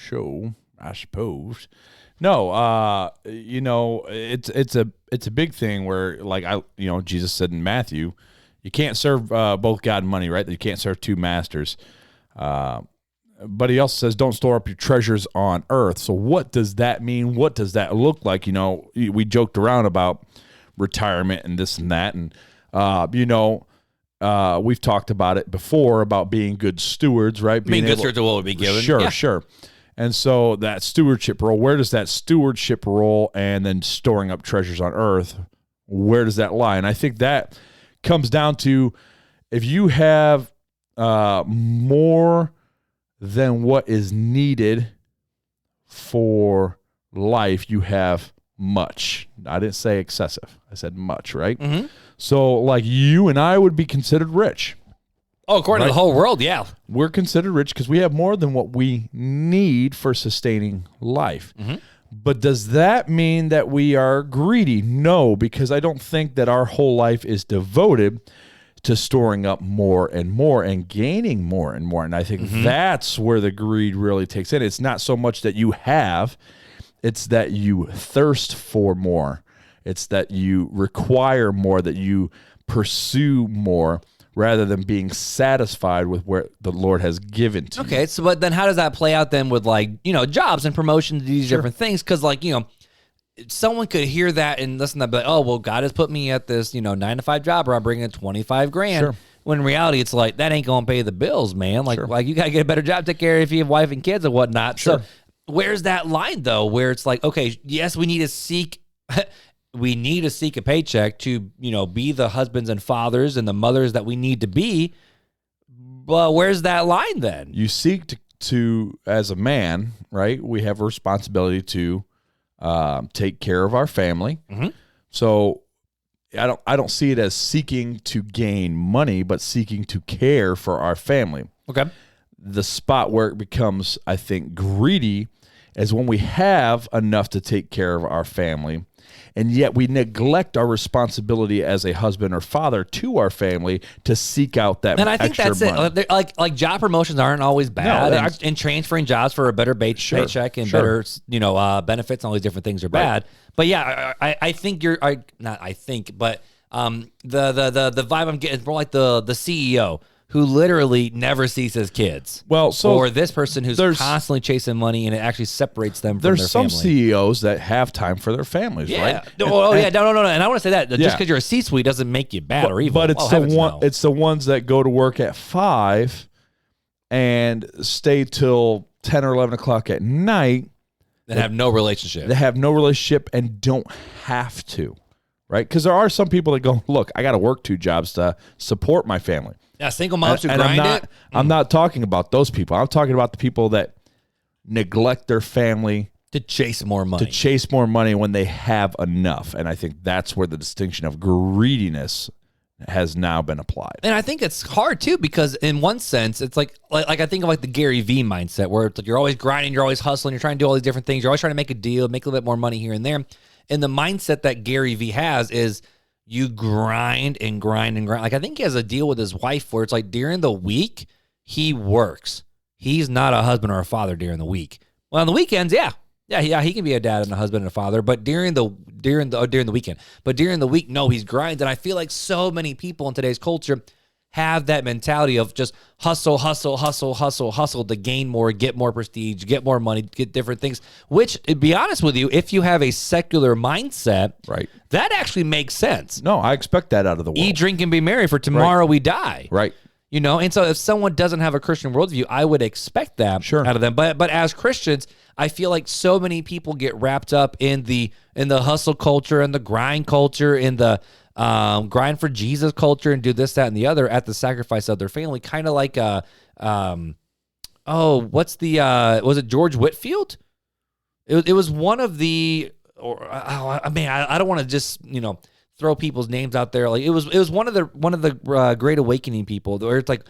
so I suppose. No, it's a big thing where, like, Jesus said in Matthew, you can't serve both God and money, right? You can't serve two masters. But he also says, don't store up your treasures on earth. So what does that mean? What does that look like? We joked around about retirement and this and that, and we've talked about it before about being good stewards, right? Being good stewards of what would be given. Sure. And so that stewardship role, where does that stewardship role and then storing up treasures on earth, where does that lie? And I think that comes down to, if you have more than what is needed for life, you have much. I didn't say excessive. I said much, right? Mm-hmm. So like you and I would be considered rich. Oh, according to the whole world, yeah. We're considered rich because we have more than what we need for sustaining life. Mm-hmm. But does that mean that we are greedy? No, because I don't think that our whole life is devoted to storing up more and more and gaining more and more. And I think that's where the greed really takes in. It's not so much that you have, it's that you thirst for more. It's that you require more, that you pursue more, rather than being satisfied with where the Lord has given to you. Okay, so but then how does that play out then with, like, jobs and promotions, these different things? Because, like, someone could hear that and listen to that, be like, oh, well, God has put me at this, 9-to-5 job where I'm bringing in $25,000. Sure. When in reality, it's like, that ain't going to pay the bills, man. Like, you got to get a better job, take care of if you have wife and kids and whatnot. Sure. So where's that line, though, where it's like, okay, yes, we need to seek... we need to seek a paycheck to, be the husbands and fathers and the mothers that we need to be. But where's that line then? You seek to as a man, right? We have a responsibility to take care of our family. Mm-hmm. So I don't see it as seeking to gain money, but seeking to care for our family. Okay. The spot where it becomes, I think, greedy is when we have enough to take care of our family, and yet we neglect our responsibility as a husband or father to our family to seek out that extra money. And I think that's it. Like job promotions aren't always bad, and transferring jobs for a better paycheck and better, benefits and all these different things are bad. But yeah, I think not I think, but the vibe I'm getting is more like the CEO who literally never sees his kids. Well, or this person who's constantly chasing money, and it actually separates them from their family. There's some CEOs that have time for their families, right? No. And I want to say that just because you're a C-suite doesn't make you bad or evil. But it's the ones that go to work at 5 and stay till 10 or 11 o'clock at night. That have no relationship. They have no relationship and don't have to, right? Because there are some people that go, look, I got to work 2 jobs to support my family. Yeah, single moms who grind it. I'm not talking about those people. I'm talking about the people that neglect their family to chase more money. When they have enough. And I think that's where the distinction of greediness has now been applied. And I think it's hard too, because in one sense, it's like I think of like the Gary V mindset, where it's like you're always grinding, you're always hustling, you're trying to do all these different things, you're always trying to make a deal, make a little bit more money here and there. And the mindset that Gary V has is, you grind and grind and grind. Like, I think he has a deal with his wife where it's like during the week, he works. He's not a husband or a father during the week. Well, on the weekends, yeah, he can be a dad and a husband and a father. But during the weekend, but during the week, no, he's grinding. And I feel like so many people in today's culture have that mentality of just hustle to gain more, get more prestige, get more money, get different things. Which, to be honest with you, if you have a secular mindset, right, that actually makes sense. No, I expect that out of the world. Eat, drink, and be merry, for tomorrow we die. Right. You know, and so if someone doesn't have a Christian worldview, I would expect that out of them. But as Christians, I feel like so many people get wrapped up in the hustle culture and the grind culture, in the grind for Jesus culture, and do this, that, and the other at the sacrifice of their family. Kind of like was it George Whitfield? It was one of the, I don't want to just throw people's names out there. Like it was one of the Great Awakening people, where it's like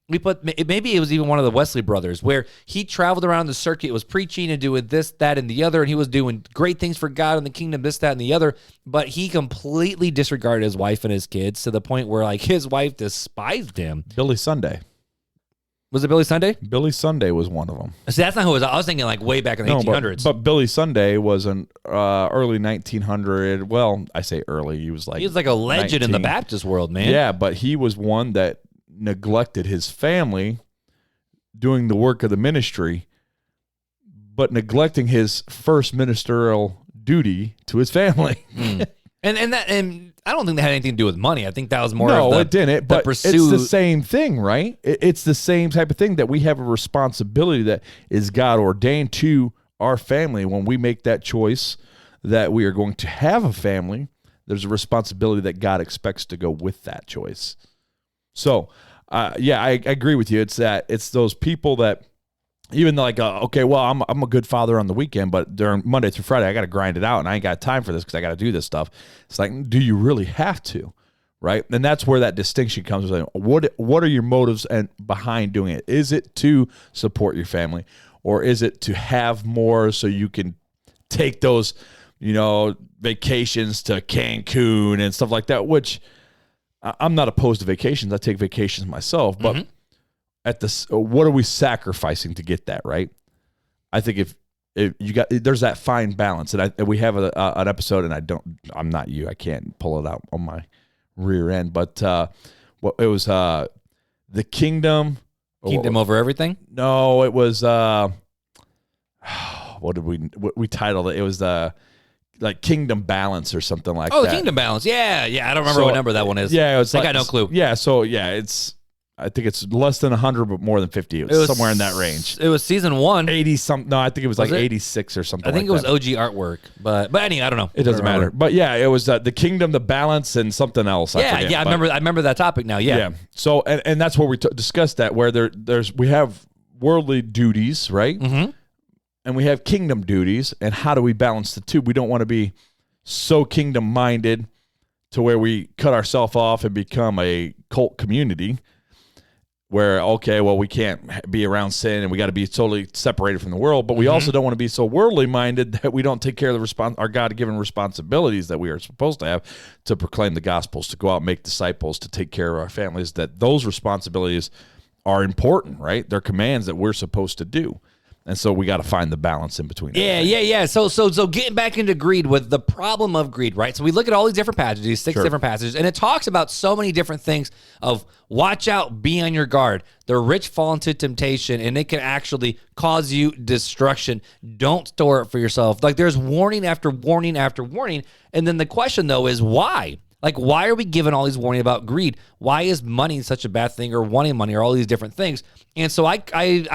maybe it was even one of the Wesley brothers, where he traveled around the circuit, was preaching and doing this, that, and the other, and he was doing great things for God and the kingdom, this, that, and the other, but he completely disregarded his wife and his kids to the point where like his wife despised him. Billy Sunday. Was it Billy Sunday? Billy Sunday was one of them. See, that's not who it was. I was thinking like way back in the 1800s. But Billy Sunday was an early 1900. Well, I say early. He was like a legend in the Baptist world, man. Yeah, but he was one that neglected his family doing the work of the ministry, but neglecting his first ministerial duty to his family. And I don't think that had anything to do with money. I think that was more it didn't. But it's the same thing, right? It's the same type of thing, that we have a responsibility that is God ordained to our family. When we make that choice that we are going to have a family, there's a responsibility that God expects to go with that choice. So, I agree with you. It's those people that, even like, okay, well, I'm a good father on the weekend, but during Monday through Friday, I got to grind it out, and I ain't got time for this because I got to do this stuff. It's like, do you really have to, right? And that's where that distinction comes. Like, what are your motives and behind doing it? Is it to support your family, or is it to have more so you can take those, vacations to Cancun and stuff like that? Which I'm not opposed to vacations. I take vacations myself, but what are we sacrificing to get that, right? I think if you got, there's that fine balance, and we have an episode, and I'm not you, I can't pull it out on my rear end, but it was the kingdom over everything. No, it was what we titled it? It was like Kingdom Balance or something like that. Oh, the Kingdom Balance. Yeah. I don't remember what number that one is. Yeah, it's I got no clue. Yeah, so yeah, I think it's less than 100, but more than 50. It was somewhere in that range. It was season 1. 80 something. No, I think it was like 86 or something. I think it was OG artwork, but anyway, I don't know. It doesn't matter. But yeah, it was the kingdom, the balance, and something else. I remember that topic now. Yeah. So and that's where we discussed that, where we have worldly duties, right? Mm-hmm. And we have kingdom duties, and how do we balance the two? We don't want to be so kingdom minded to where we cut ourselves off and become a cult community, where, okay, well, we can't be around sin and we got to be totally separated from the world, but we also don't want to be so worldly minded that we don't take care of our God-given responsibilities that we are supposed to have to proclaim the gospels, to go out and make disciples, to take care of our families, that those responsibilities are important, right? They're commands that we're supposed to do. And so we got to find the balance in between. Yeah. So getting back into greed, with the problem of greed, right? So we look at all these different passages, six different passages, and it talks about so many different things of watch out, be on your guard. The rich fall into temptation, and it can actually cause you destruction. Don't store it for yourself. Like, there's warning after warning after warning. And then the question, though, is why? Like, why are we given all these warning about greed? Why is money such a bad thing, or wanting money, or all these different things? And so I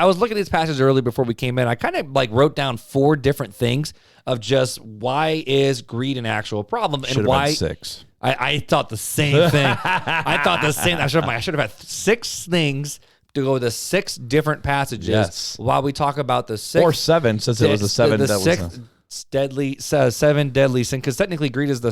was looking at these passages earlier before we came in. I kind of like wrote down 4 different things of just why is greed an actual problem, and why. Been 6. I thought the same thing. I should have had 6 things to go with the 6 different passages while we talk about the 6th. Or 7, since it was the 7 that was. seven deadly sin, because technically greed is the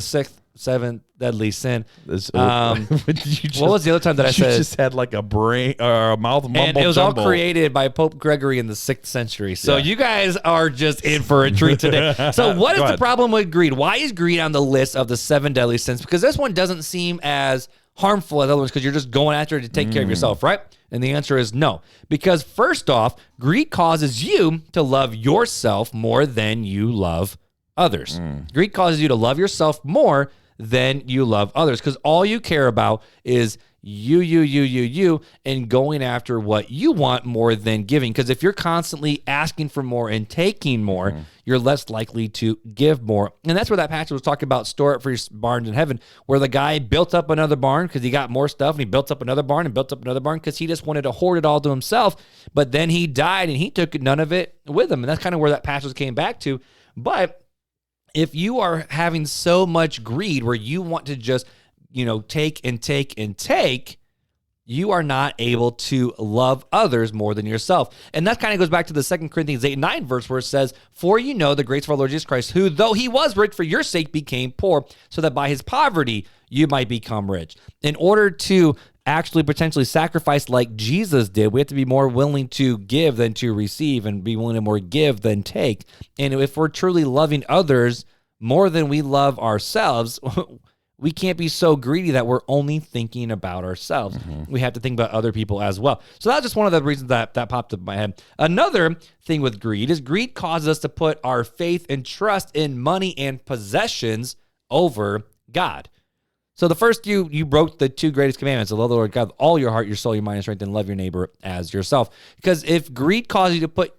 seventh deadly sin. What was the other time that I said? You just had like a brain or a mouth mumble And it was jumble. all created by Pope Gregory in the 6th century. So you guys are just in for a treat today. So what is the problem with greed? Why is greed on the list of the 7 deadly sins? Because this one doesn't seem as harmful as other ones because you're just going after it to take care of yourself, right? And the answer is no. Because first off, greed causes you to love yourself more than you love others. Greed causes you to love yourself more than you love others because all you care about is you, and going after what you want more than giving. Because if you're constantly asking for more and taking more, you're less likely to give more. And that's where that passage was talking about store up for your barns in heaven, where the guy built up another barn because he got more stuff, and he built up another barn and built up another barn because he just wanted to hoard it all to himself. But then he died and he took none of it with him. And that's kind of where that passage came back to. But if you are having so much greed where you want to just, take and take and take, you are not able to love others more than yourself. And that kind of goes back to the 2 Corinthians 8:9 verse where it says, for you know the grace of our Lord Jesus Christ, who though he was rich for your sake became poor, so that by his poverty you might become rich. In order to actually potentially sacrifice like Jesus did, we have to be more willing to give than to receive, and be willing to more give than take. And if we're truly loving others more than we love ourselves, we can't be so greedy that we're only thinking about ourselves. We have to think about other people as well. So that's just one of the reasons that popped up in my head. Another thing with greed is greed causes us to put our faith and trust in money and possessions over God. So the first, you broke the 2 greatest commandments: to love the Lord God with all your heart, your soul, your mind, and strength, and love your neighbor as yourself. Because if greed causes you to put,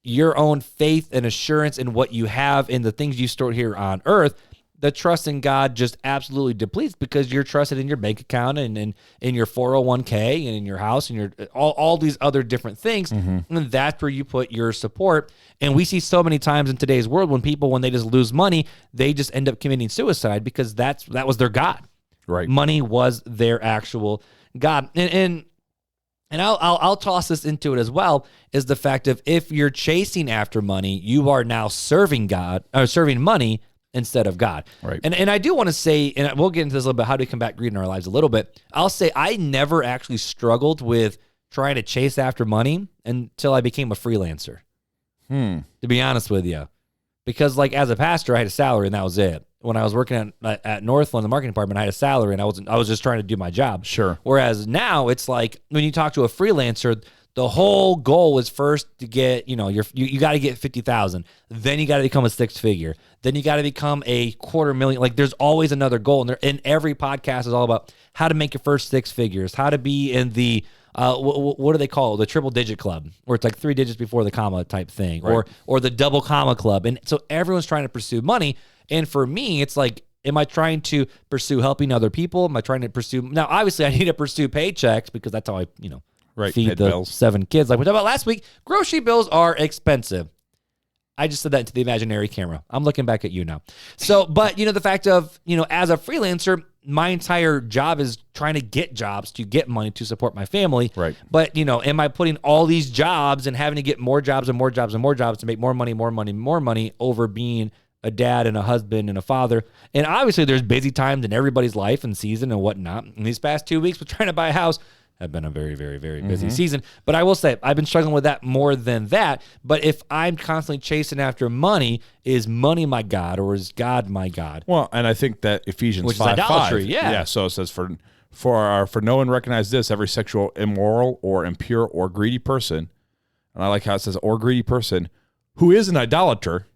your own faith and assurance in what you have in the things you store here on earth, the trust in God just absolutely depletes because you're trusted in your bank account and in your 401k and in your house and your all these other different things. And that's where you put your support. And we see so many times in today's world when they just lose money, they just end up committing suicide because that was their God. Right. Money was their actual God. And I'll toss this into it as well, is the fact of if you're chasing after money, you are now serving God or serving money instead of God. Right. And I do want to say, and we'll get into this a little bit, how do we combat greed in our lives a little bit. I'll say I never actually struggled with trying to chase after money until I became a freelancer, to be honest with you. Because as a pastor, I had a salary and that was it. When I was working at Northland, the marketing department, I had a salary and I was just trying to do my job. Sure. Whereas now it's like when you talk to a freelancer, the whole goal is first to get, you got to get 50,000. Then you got to become a 6-figure. Then you got to become a $250,000. Like there's always another goal. And every podcast is all about how to make your first 6 figures, how to be in the, what do they call it? The triple digit club, where it's like 3 digits before the comma type thing, right. or the double comma club. And so everyone's trying to pursue money. And for me, it's like, am I trying to pursue helping other people? Am I trying to pursue, now obviously I need to pursue paychecks because that's how I, feed the bills. 7 kids. Like we talked about last week, grocery bills are expensive. I just said that into the imaginary camera. I'm looking back at you now. So, but the fact of, as a freelancer, my entire job is trying to get jobs to get money to support my family. Right. But, am I putting all these jobs and having to get more jobs and more jobs and more jobs to make more money over being a dad and a husband and a father? And obviously there's busy times in everybody's life and season and whatnot. And these past 2 weeks with trying to buy a house have been a very, very, very busy season. But I will say, I've been struggling with that more than that. But if I'm constantly chasing after money, is money my God or is God my God? Well, and I think that Ephesians 5:5. Which is idolatry, yeah. Yeah, so it says, for no one recognize this, every sexual, immoral, or impure, or greedy person, and I like how it says, or greedy person, who is an idolater,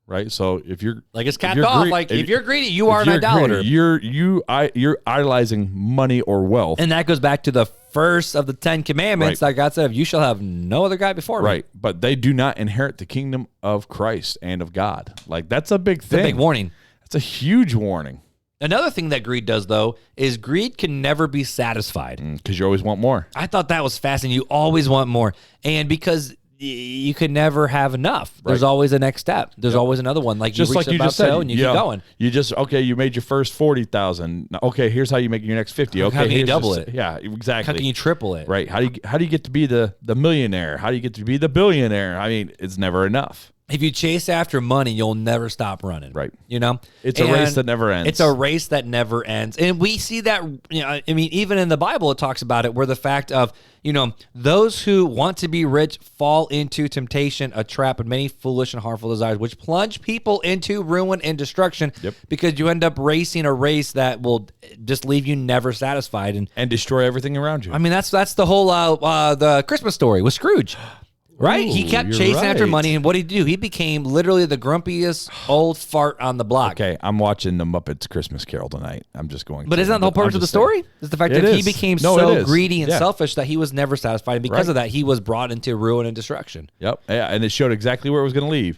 right? So if you're like it's capped off, if you're greedy, you are an idolater. Greedy, you're idolizing money or wealth, and that goes back to the first of the 10 commandments right. that God said, "You shall have no other God before me." Right, but they do not inherit the kingdom of Christ and of God. Like that's a big thing. It's a big warning. That's a huge warning. Another thing that greed does, though, is greed can never be satisfied because you always want more. I thought that was fascinating. You always want more, and because you could never have enough. There's right. always a next step. There's always another one. Like just you reach like you just said, and you keep going. You just you made your first 40,000. Okay, here's how you make your next 50. Okay, how can you double it? Yeah, exactly. How can you triple it? Right. How do you get to be the millionaire? How do you get to be the billionaire? I mean, it's never enough. if you chase after money, you'll never stop running. Right. You know? It's a race that never ends. It's a race that never ends. And we see that, I mean, even in the Bible, it talks about it, where the fact of, those who want to be rich fall into temptation, a trap, and many foolish and harmful desires, which plunge people into ruin and destruction. Yep. Because you end up racing a race that will just leave you never satisfied. And destroy everything around you. I mean, that's the whole the Christmas story with Scrooge. Right? He kept chasing after money, and what did he do? He became literally the grumpiest old fart on the block. Okay, I'm watching the Muppets Christmas Carol tonight. I'm just going. But isn't that the whole purpose of the story? Is the fact that he became so greedy and selfish that he was never satisfied, and because of that, he was brought into ruin and destruction. Yep, yeah, and it showed exactly where it was going to lead.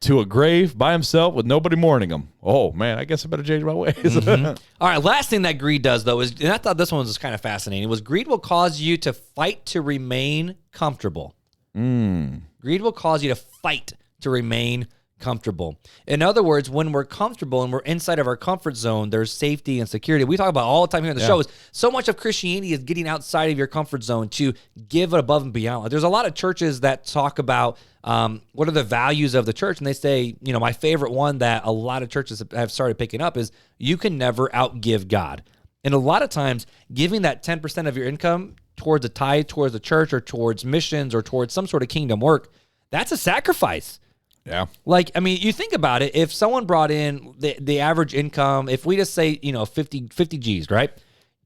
To a grave by himself with nobody mourning him. Oh, man, I guess I better change my ways. All right, last thing that greed does, though, is, and I thought this one was kind of fascinating, was greed will cause you to fight to remain comfortable. Greed will cause you to fight to remain comfortable. In other words, when we're comfortable and we're inside of our comfort zone, there's safety and security. We talk about all the time here on the show is so much of Christianity is getting outside of your comfort zone to give it above and beyond. Like, there's a lot of churches that talk about what are the values of the church, and they say, my favorite one that a lot of churches have started picking up is you can never outgive God. And a lot of times, giving that 10% of your income towards a tithe, towards the church, or towards missions, or towards some sort of kingdom work, that's a sacrifice. Yeah. Like, I mean, you think about it. If someone brought in the average income, if we just say, 50 G's, right?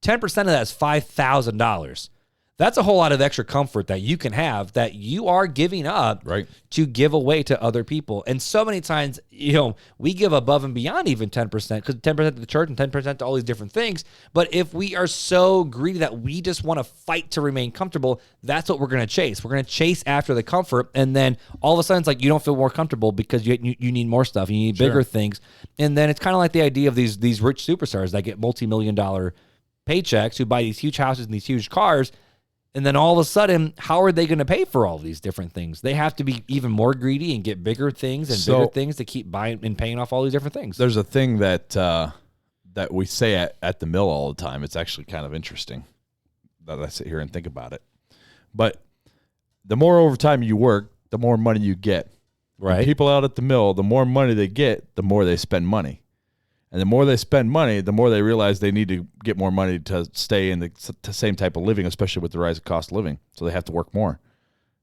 10% of that is $5,000. That's a whole lot of extra comfort that you can have that you are giving up to give away to other people. And so many times, we give above and beyond even 10%, because 10% to the church and 10% to all these different things. But if we are so greedy that we just want to fight to remain comfortable, that's what we're going to chase. We're going to chase after the comfort. And then all of a sudden it's like you don't feel more comfortable because you need more stuff. You need bigger things. And then it's kind of like the idea of these rich superstars that get multi-million-dollar paychecks who buy these huge houses and these huge cars. And then all of a sudden, how are they going to pay for all these different things? They have to be even more greedy and get bigger things and bigger things to keep buying and paying off all these different things. There's a thing that that we say at the mill all the time. It's actually kind of interesting that I sit here and think about it. But the more overtime you work, the more money you get. Right. And people out at the mill, the more money they get, the more they spend money. And the more they spend money, the more they realize they need to get more money to stay in the same type of living, especially with the rise of cost of living. So they have to work more.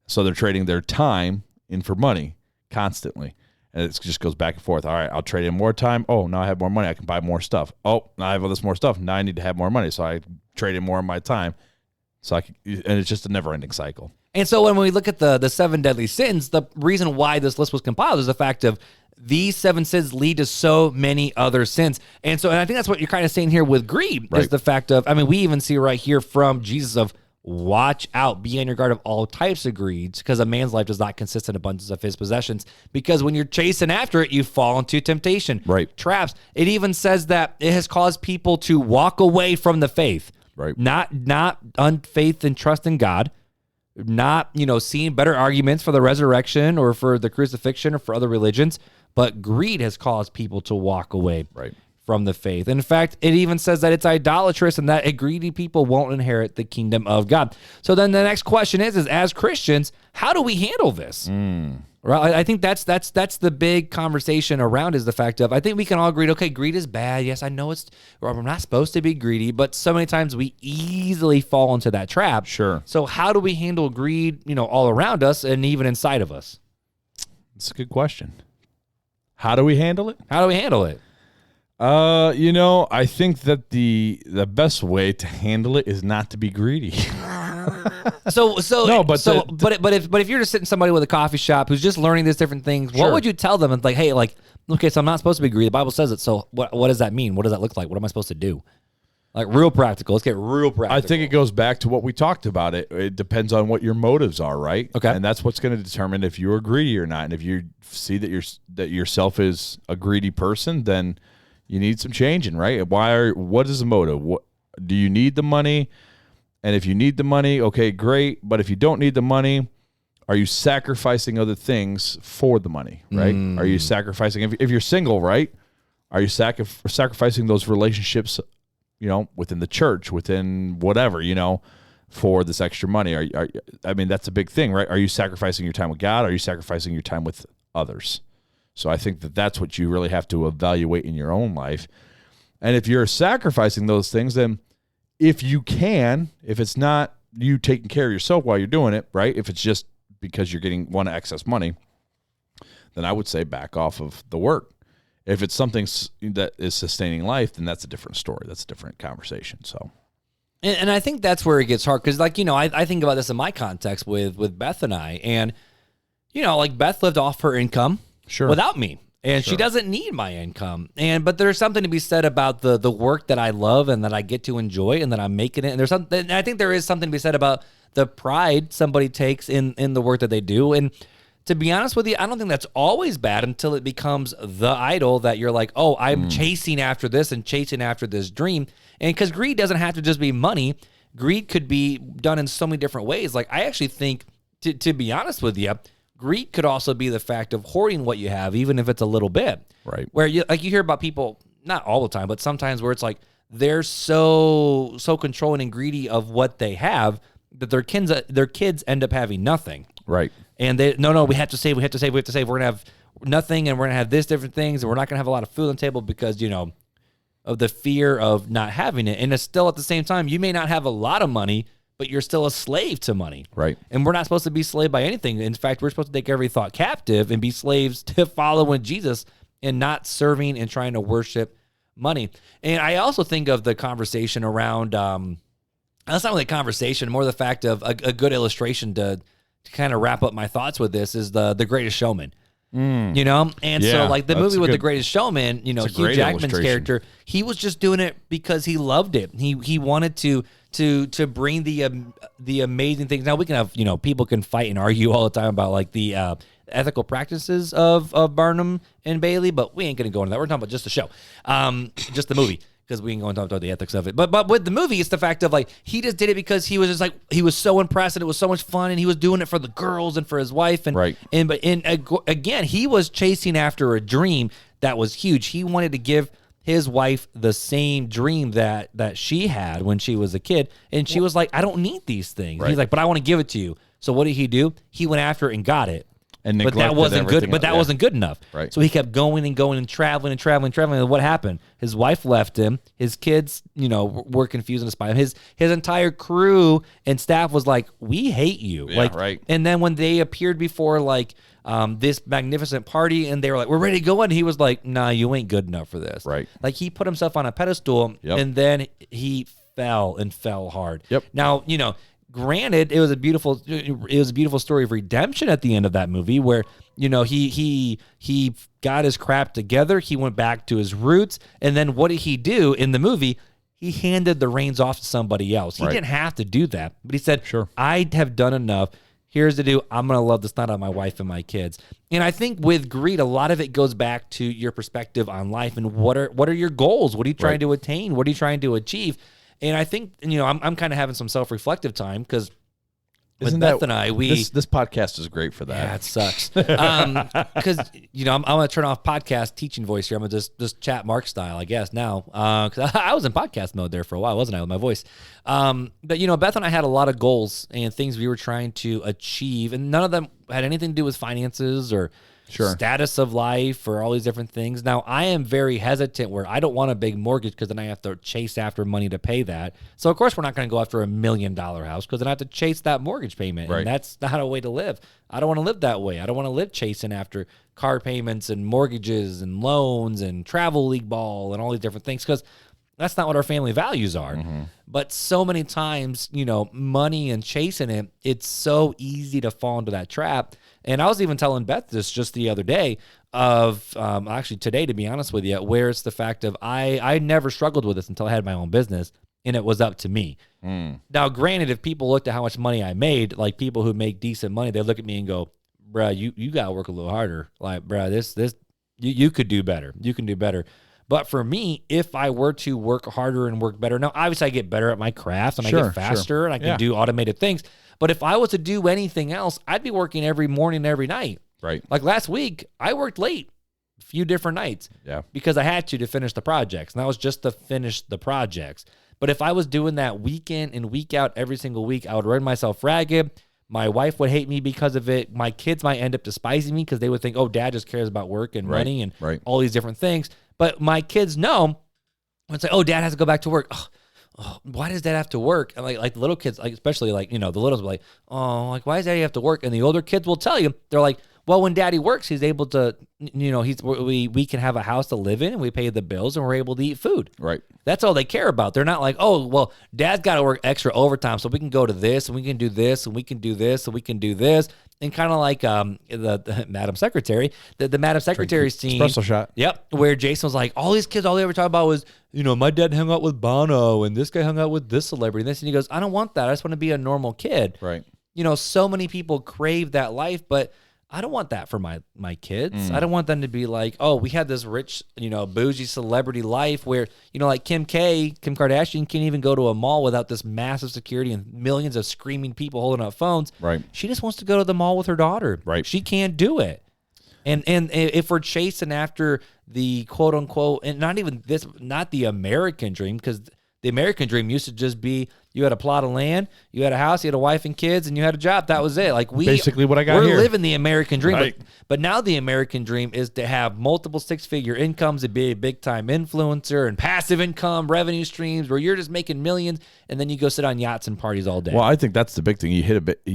So they're trading their time in for money constantly. And it just goes back and forth. All right, I'll trade in more time. Oh, now I have more money. I can buy more stuff. Oh, now I have all this more stuff. Now I need to have more money. So I trade in more of my time. And it's just a never-ending cycle. And so when we look at the 7 deadly sins, the reason why this list was compiled is the fact of these 7 sins lead to so many other sins. And I think that's what you're kind of saying here with greed is the fact of, we even see right here from Jesus of watch out, be on your guard of all types of greeds, because a man's life does not consist in abundance of his possessions. Because when you're chasing after it, you fall into temptation, traps. It even says that it has caused people to walk away from the faith, not unfaith and trust in God. Not, seeing better arguments for the resurrection or for the crucifixion or for other religions, but greed has caused people to walk away from the faith. In fact, it even says that it's idolatrous and that a greedy people won't inherit the kingdom of God. So then the next question is as Christians, how do we handle this? Right? I think that's the big conversation around is the fact of, I think we can all agree, okay, greed is bad. Yes, I know we're not supposed to be greedy, but so many times we easily fall into that trap. Sure. So how do we handle greed, all around us and even inside of us? That's a good question. How do we handle it? How do we handle it? I think that the best way to handle it is not to be greedy. But if you're just sitting somebody with a coffee shop who's just learning these different things, what would you tell them? And like, hey, okay, so I'm not supposed to be greedy. The Bible says it. So what does that mean? What does that look like? What am I supposed to do? Like real practical. Let's get real practical. I think it goes back to what we talked about. It depends on what your motives are, right? Okay. And that's what's going to determine if you're greedy or not. And if you see that yourself is a greedy person, then you need some changing, right? What is the motive? Do you need the money? And if you need the money, okay, great. But if you don't need the money, are you sacrificing other things for the money, right? Are you sacrificing, if you're single, right? Are you sacrificing those relationships, within the church, within whatever, for this extra money? I mean, that's a big thing, right? Are you sacrificing your time with God? Are you sacrificing your time with others. So I think that that's what you really have to evaluate in your own life. And if you're sacrificing those things, then if you can, if it's not you taking care of yourself while you're doing it, right? If it's just because you're getting one excess money, then I would say back off of the work. If it's something that is sustaining life, then that's a different story. That's a different conversation. So, and I think that's where it gets hard because, like, I think about this in my context with Beth and I, and like Beth lived off her income without me. And she doesn't need my income. But there's something to be said about the work that I love and that I get to enjoy and that I'm making it. And there's something, and I think there is something to be said about the pride somebody takes in the work that they do. And to be honest with you, I don't think that's always bad until it becomes the idol that you're like, oh, I'm chasing after this and chasing after this dream. And because greed doesn't have to just be money. Greed could be done in so many different ways. Like, I actually think, to be honest with you, greed could also be the fact of hoarding what you have, even if it's a little bit. Right. Where you hear about people, not all the time, but sometimes where it's like they're so controlling and greedy of what they have that their kids end up having nothing. Right. And we have to save. We're gonna have nothing, and we're gonna have this different things, and we're not gonna have a lot of food on the table because of the fear of not having it. And it's still at the same time, you may not have a lot of money, but you're still a slave to money. Right. And we're not supposed to be slave by anything. In fact, we're supposed to take every thought captive and be slaves to following Jesus and not serving and trying to worship money. And I also think of the conversation around, that's not really a conversation, more the fact of a good illustration to kind of wrap up my thoughts with this is the Greatest Showman. And so like the movie with The Greatest Showman, Hugh Jackman's character, he was just doing it because he loved it. He wanted to bring the amazing things. Now we can have, people can fight and argue all the time about like the ethical practices of Barnum and Bailey, but we ain't going to go into that. We're talking about just the show, just the movie, because we ain't going to talk about the ethics of it. But with the movie, it's the fact of like, he just did it because he was just like, he was so impressed and it was so much fun and he was doing it for the girls and for his wife. And, right. But again, he was chasing after a dream that was huge. He wanted to give his wife the same dream that she had when she was a kid. And she was like, I don't need these things. Right. He's like, but I want to give it to you. So what did he do? He went after it and got it. But that wasn't good. But that wasn't good enough. Right. So he kept going and going and traveling. And what happened? His wife left him. His kids, were confused and despise him. His entire crew and staff was like, "We hate you." Yeah, right. And then when they appeared before this magnificent party, and they were like, "We're ready to go," and he was like, "Nah, you ain't good enough for this." Right. Like he put himself on a pedestal, and then he fell hard. Yep. Now granted, it was a beautiful story of redemption at the end of that movie, where he got his crap together, he went back to his roots, and then what did he do in the movie? He handed the reins off to somebody else. He didn't have to do that, but he said, "Sure, I have done enough. Here's to do. I'm gonna love this night on my wife and my kids." And I think with greed, a lot of it goes back to your perspective on life and what are your goals? What are you trying to attain? What are you trying to achieve? And I think, I'm kind of having some self-reflective time because with Beth and I, this podcast is great for that. Yeah, it sucks. Because, I'm going to turn off podcast teaching voice here. I'm going to just chat Marc style, I guess, now. Because I was in podcast mode there for a while, wasn't I, with my voice? But, Beth and I had a lot of goals and things we were trying to achieve, and none of them had anything to do with finances or status of life or all these different things. Now, I am very hesitant where I don't want a big mortgage because then I have to chase after money to pay that. So, of course, we're not going to go after $1 million house because then I have to chase that mortgage payment. Right. And that's not a way to live. I don't want to live that way. I don't want to live chasing after car payments and mortgages and loans and travel league ball and all these different things because that's not what our family values are. Mm-hmm. But so many times, money and chasing it, it's so easy to fall into that trap. And I was even telling Beth this just the other day of, actually today, to be honest with you, where it's the fact of I never struggled with this until I had my own business and it was up to me. Now, granted, if people looked at how much money I made, like people who make decent money, they look at me and go, bruh, you got to work a little harder. Like, bruh, you could do better. You can do better. But for me, if I were to work harder and work better, now obviously I get better at my craft and I get faster and I can do automated things. But if I was to do anything else, I'd be working every morning, every night. Right. Like last week, I worked late a few different nights because I had to finish the projects. And that was just to finish the projects. But if I was doing that week in and week out every single week, I would run myself ragged. My wife would hate me because of it. My kids might end up despising me because they would think, oh, dad just cares about work and money and all these different things. But my kids know, when it's like, oh, dad has to go back to work. Oh, why does dad have to work? And like the little kids, like especially like, the littles will be like, oh, like why does daddy have to work? And the older kids will tell you, they're like, well, when daddy works, he's able to, we can have a house to live in and we pay the bills and we're able to eat food. Right. That's all they care about. They're not like, oh, well, dad's got to work extra overtime so we can go to this and we can do this and we can do this and we can do this. And kind of like the Madam Secretary, the Madam Secretary scene. Espresso shot. Yep. Where Jason was like, all these kids, all they ever talk about was, my dad hung out with Bono and this guy hung out with this celebrity. And this, and he goes, I don't want that. I just want to be a normal kid. Right. So many people crave that life, but I don't want that for my kids. I don't want them to be like, oh, we had this rich, bougie celebrity life where, like Kim Kardashian can't even go to a mall without this massive security and millions of screaming people holding up phones. Right. She just wants to go to the mall with her daughter. Right. She can't do it. And if we're chasing after the quote unquote, and not the American dream, because the American dream used to just be you had a plot of land, you had a house, you had a wife and kids, and you had a job. That was it. Like basically what I got here. We're living the American dream. Right. But now the American dream is to have multiple six-figure incomes, to be a big-time influencer and passive income revenue streams where you're just making millions, and then you go sit on yachts and parties all day. Well, I think that's the big thing. You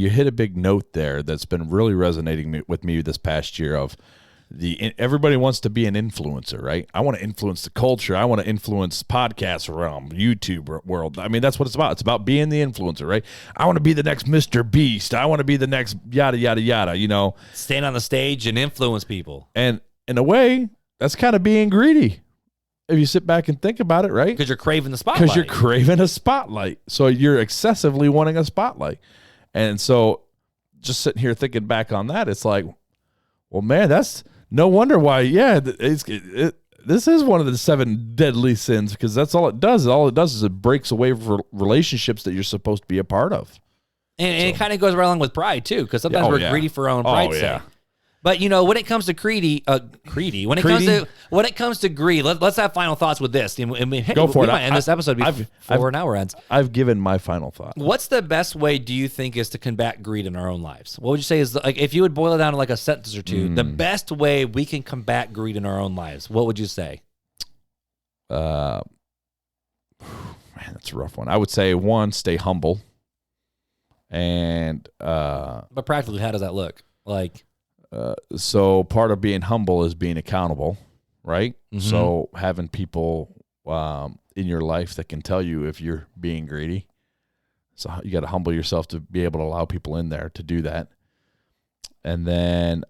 hit a big note there that's been really resonating with me this past year of everybody wants to be an influencer, right? I want to influence the culture. I want to influence podcasts realm, YouTube world. I mean, that's what it's about. It's about being the influencer, right? I want to be the next Mr. Beast. I want to be the next yada, yada, yada, Stand on the stage and influence people. And in a way, that's kind of being greedy. If you sit back and think about it, right? Because you're craving the spotlight. Because you're craving a spotlight. So you're excessively wanting a spotlight. And so just sitting here thinking back on that, it's like, well, man, that's no wonder why, this is one of the 7 deadly sins, because that's all it does. All it does is it breaks away relationships that you're supposed to be a part of. And it kind of goes right along with pride, too, because sometimes we're greedy for our own pride's sake. But when it comes to when it comes to greed, let's have final thoughts with this. And Go for it. Might end this episode before an hour ends. I've given my final thought. What's the best way do you think is to combat greed in our own lives? What would you say is like if you would boil it down to like a sentence or two, the best way we can combat greed in our own lives? What would you say? Man, that's a rough one. I would say 1, stay humble, and but practically, how does that look? Like. So part of being humble is being accountable, right? Mm-hmm. So having people in your life that can tell you if you're being greedy. So you got to humble yourself to be able to allow people in there to do that. And then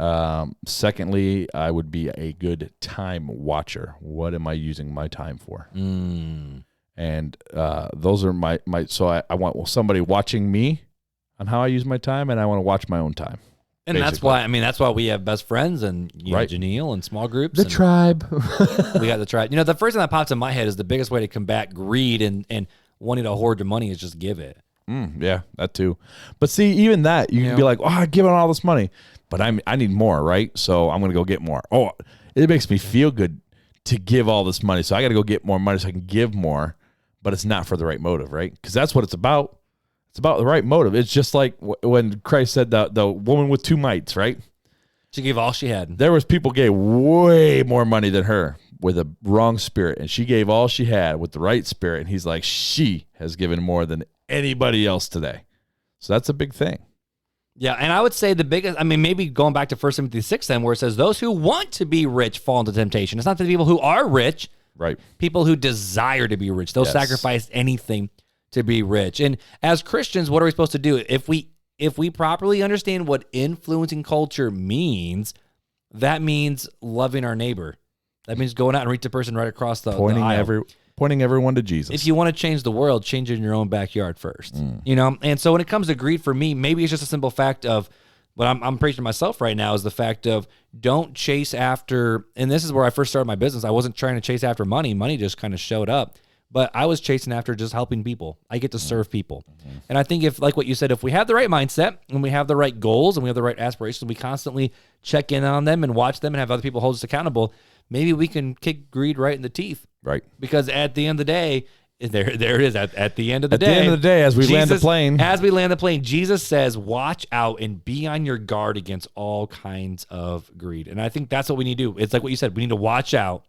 secondly, I would be a good time watcher. What am I using my time for? And those are my so I want somebody watching me on how I use my time, and I want to watch my own time. And basically. that's why we have best friends and Janelle and small groups. The tribe. We got the tribe. The first thing that pops in my head is the biggest way to combat greed and wanting to hoard your money is just give it. Yeah, that too. But see, even that, you can be like, oh, I'm giving all this money, but I need more, right? So I'm going to go get more. Oh, it makes me feel good to give all this money. So I got to go get more money so I can give more, but it's not for the right motive, right? Because that's what it's about. It's about the right motive. It's just like when Christ said the woman with 2 mites, right? She gave all she had. There was people gave way more money than her with a wrong spirit, and she gave all she had with the right spirit. And he's like, she has given more than anybody else today. So that's a big thing. Yeah, and I would say the biggest, maybe going back to 1 Timothy 6 then, where it says, those who want to be rich fall into temptation. It's not the people who are rich. Right. People who desire to be rich. They'll sacrifice anything to be rich. And as Christians, what are we supposed to do? If we properly understand what influencing culture means, that means loving our neighbor. That means going out and reach the person right across the aisle. Pointing everyone to Jesus. If you want to change the world, change it in your own backyard first. And so when it comes to greed for me, maybe it's just a simple fact of what I'm preaching to myself right now is the fact of don't chase after, and this is where I first started my business. I wasn't trying to chase after money. Money just kind of showed up. But I was chasing after just helping people. I get to serve people. And I think if, like what you said, if we have the right mindset and we have the right goals and we have the right aspirations, we constantly check in on them and watch them and have other people hold us accountable, maybe we can kick greed right in the teeth. Right. Because at the end of the day, There it is at the end of the day. At the end of the day, as we land the plane. As we land the plane, Jesus says, watch out and be on your guard against all kinds of greed. And I think that's what we need to do. It's like what you said. We need to watch out.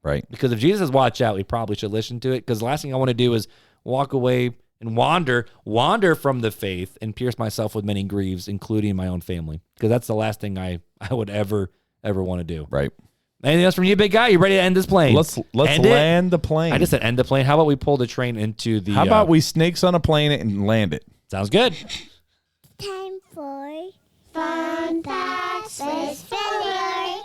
Right. Because if Jesus says watch out, we probably should listen to it. Because the last thing I want to do is walk away and wander from the faith and pierce myself with many griefs, including my own family. Because that's the last thing I would ever want to do. Right. Anything else from you, big guy? You ready to end this plane? Let's land the plane. I just said end the plane. How about we pull the train into the... How about we snakes on a plane and land it? Sounds good. Time for Fun Facts with February.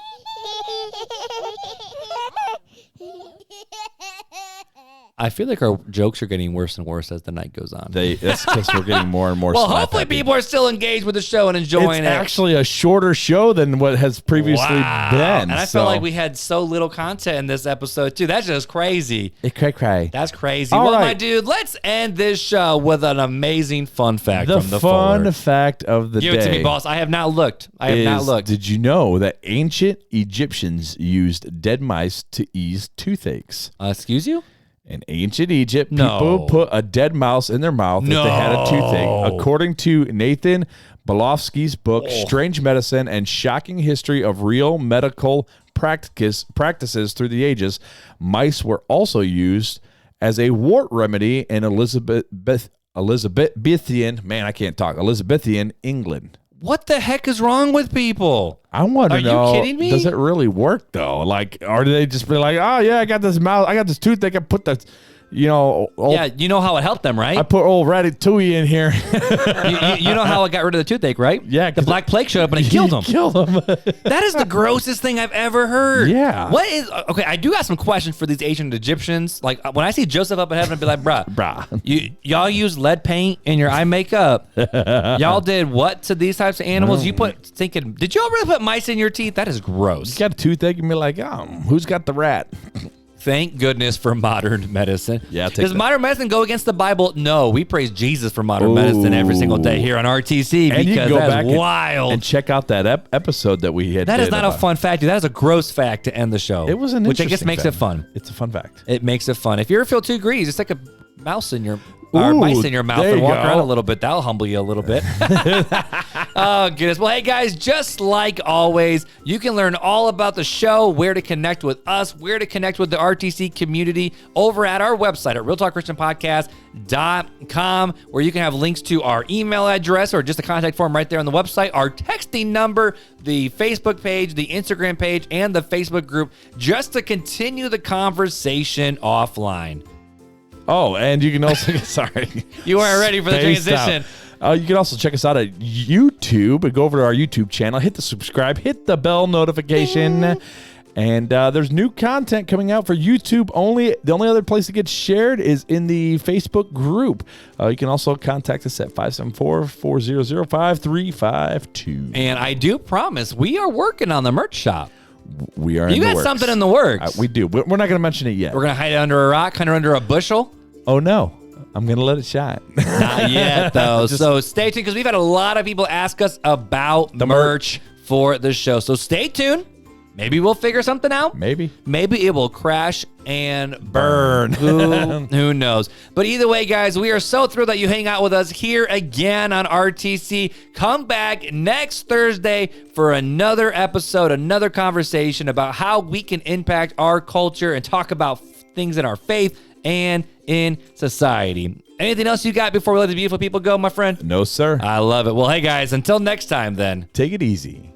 I feel like our jokes are getting worse and worse as the night goes on. That's because we're getting more and more. Well, hopefully people are still engaged with the show and enjoying it's it. Actually a shorter show than what has previously been. And I felt like we had so little content in this episode too. That's just crazy. Cray. That's crazy. All well, right. my dude, let's end this show with an amazing fun fact from the fun forward. fact of the Give day. it to me, boss. I have not looked. Did you know that ancient Egyptians used dead mice to ease toothaches? Excuse you? In ancient Egypt, No. people put a dead mouse in their mouth if they had a toothache. According to Nathan Bolofsky's book, Strange Medicine and Shocking History of Real Medical Practices Through the Ages, mice were also used as a wart remedy in Elizabethan England. What the heck is wrong with people? I want to know. Are you kidding me? Does it really work though? Like, or do they just be like, oh yeah, I got this mouth, I got this toothache, I put the, Yeah, you know how it helped them, right? I put old Ratatouille in here. you know how it got rid of the toothache, right? Yeah, the Black Plague showed up and it killed them. That is the grossest thing I've ever heard. Yeah. What is okay? I do got some questions for these ancient Egyptians. Like when I see Joseph up in heaven, I'd be like, bruh, y'all use lead paint in your eye makeup. Y'all did what to these types of animals? You did y'all really put mice in your teeth? That is gross. You got a toothache and be like, who's got the rat? Thank goodness for modern medicine. Yeah, does modern medicine go against the Bible? No, we praise Jesus for modern medicine every single day here on RTC and because that's wild. And check out that episode that we had. That is not a fun fact, dude. That is a gross fact to end the show. It was an which I interesting guess makes fact. it fun. It's a fun fact. It makes it fun. If you ever feel too greedy, just take a mouse in your or mice in your mouth and walk around a little bit. That'll humble you a little bit. Oh, goodness. Well, hey, guys, just like always, you can learn all about the show, where to connect with us, where to connect with the RTC community over at our website at realtalkchristianpodcast.com, where you can have links to our email address or just a contact form right there on the website, our texting number, the Facebook page, the Instagram page, and the Facebook group, just to continue the conversation offline. Oh, and you can also, sorry. You weren't ready for the transition. You can also check us out at YouTube. Go over to our YouTube channel, hit the subscribe, hit the bell notification. And there's new content coming out for YouTube only. The only other place it gets shared is in the Facebook group. You can also contact us at 574-400-5352. And I do promise we are working on the merch shop. We are. You got something in the works. We do. We're not going to mention it yet. We're going to hide it under a rock, kind of under a bushel. Oh, no. I'm going to let it shine. Not yet, though. So stay tuned because we've had a lot of people ask us about the merch for the show. So stay tuned. Maybe we'll figure something out. Maybe it will crash and burn. Who knows? But either way, guys, we are so thrilled that you hang out with us here again on RTC. Come back next Thursday for another episode, another conversation about how we can impact our culture and talk about things in our faith and in society. Anything else you got before we let the beautiful people go, my friend? No, sir. I love it. Well, hey, guys, until next time, then. Take it easy.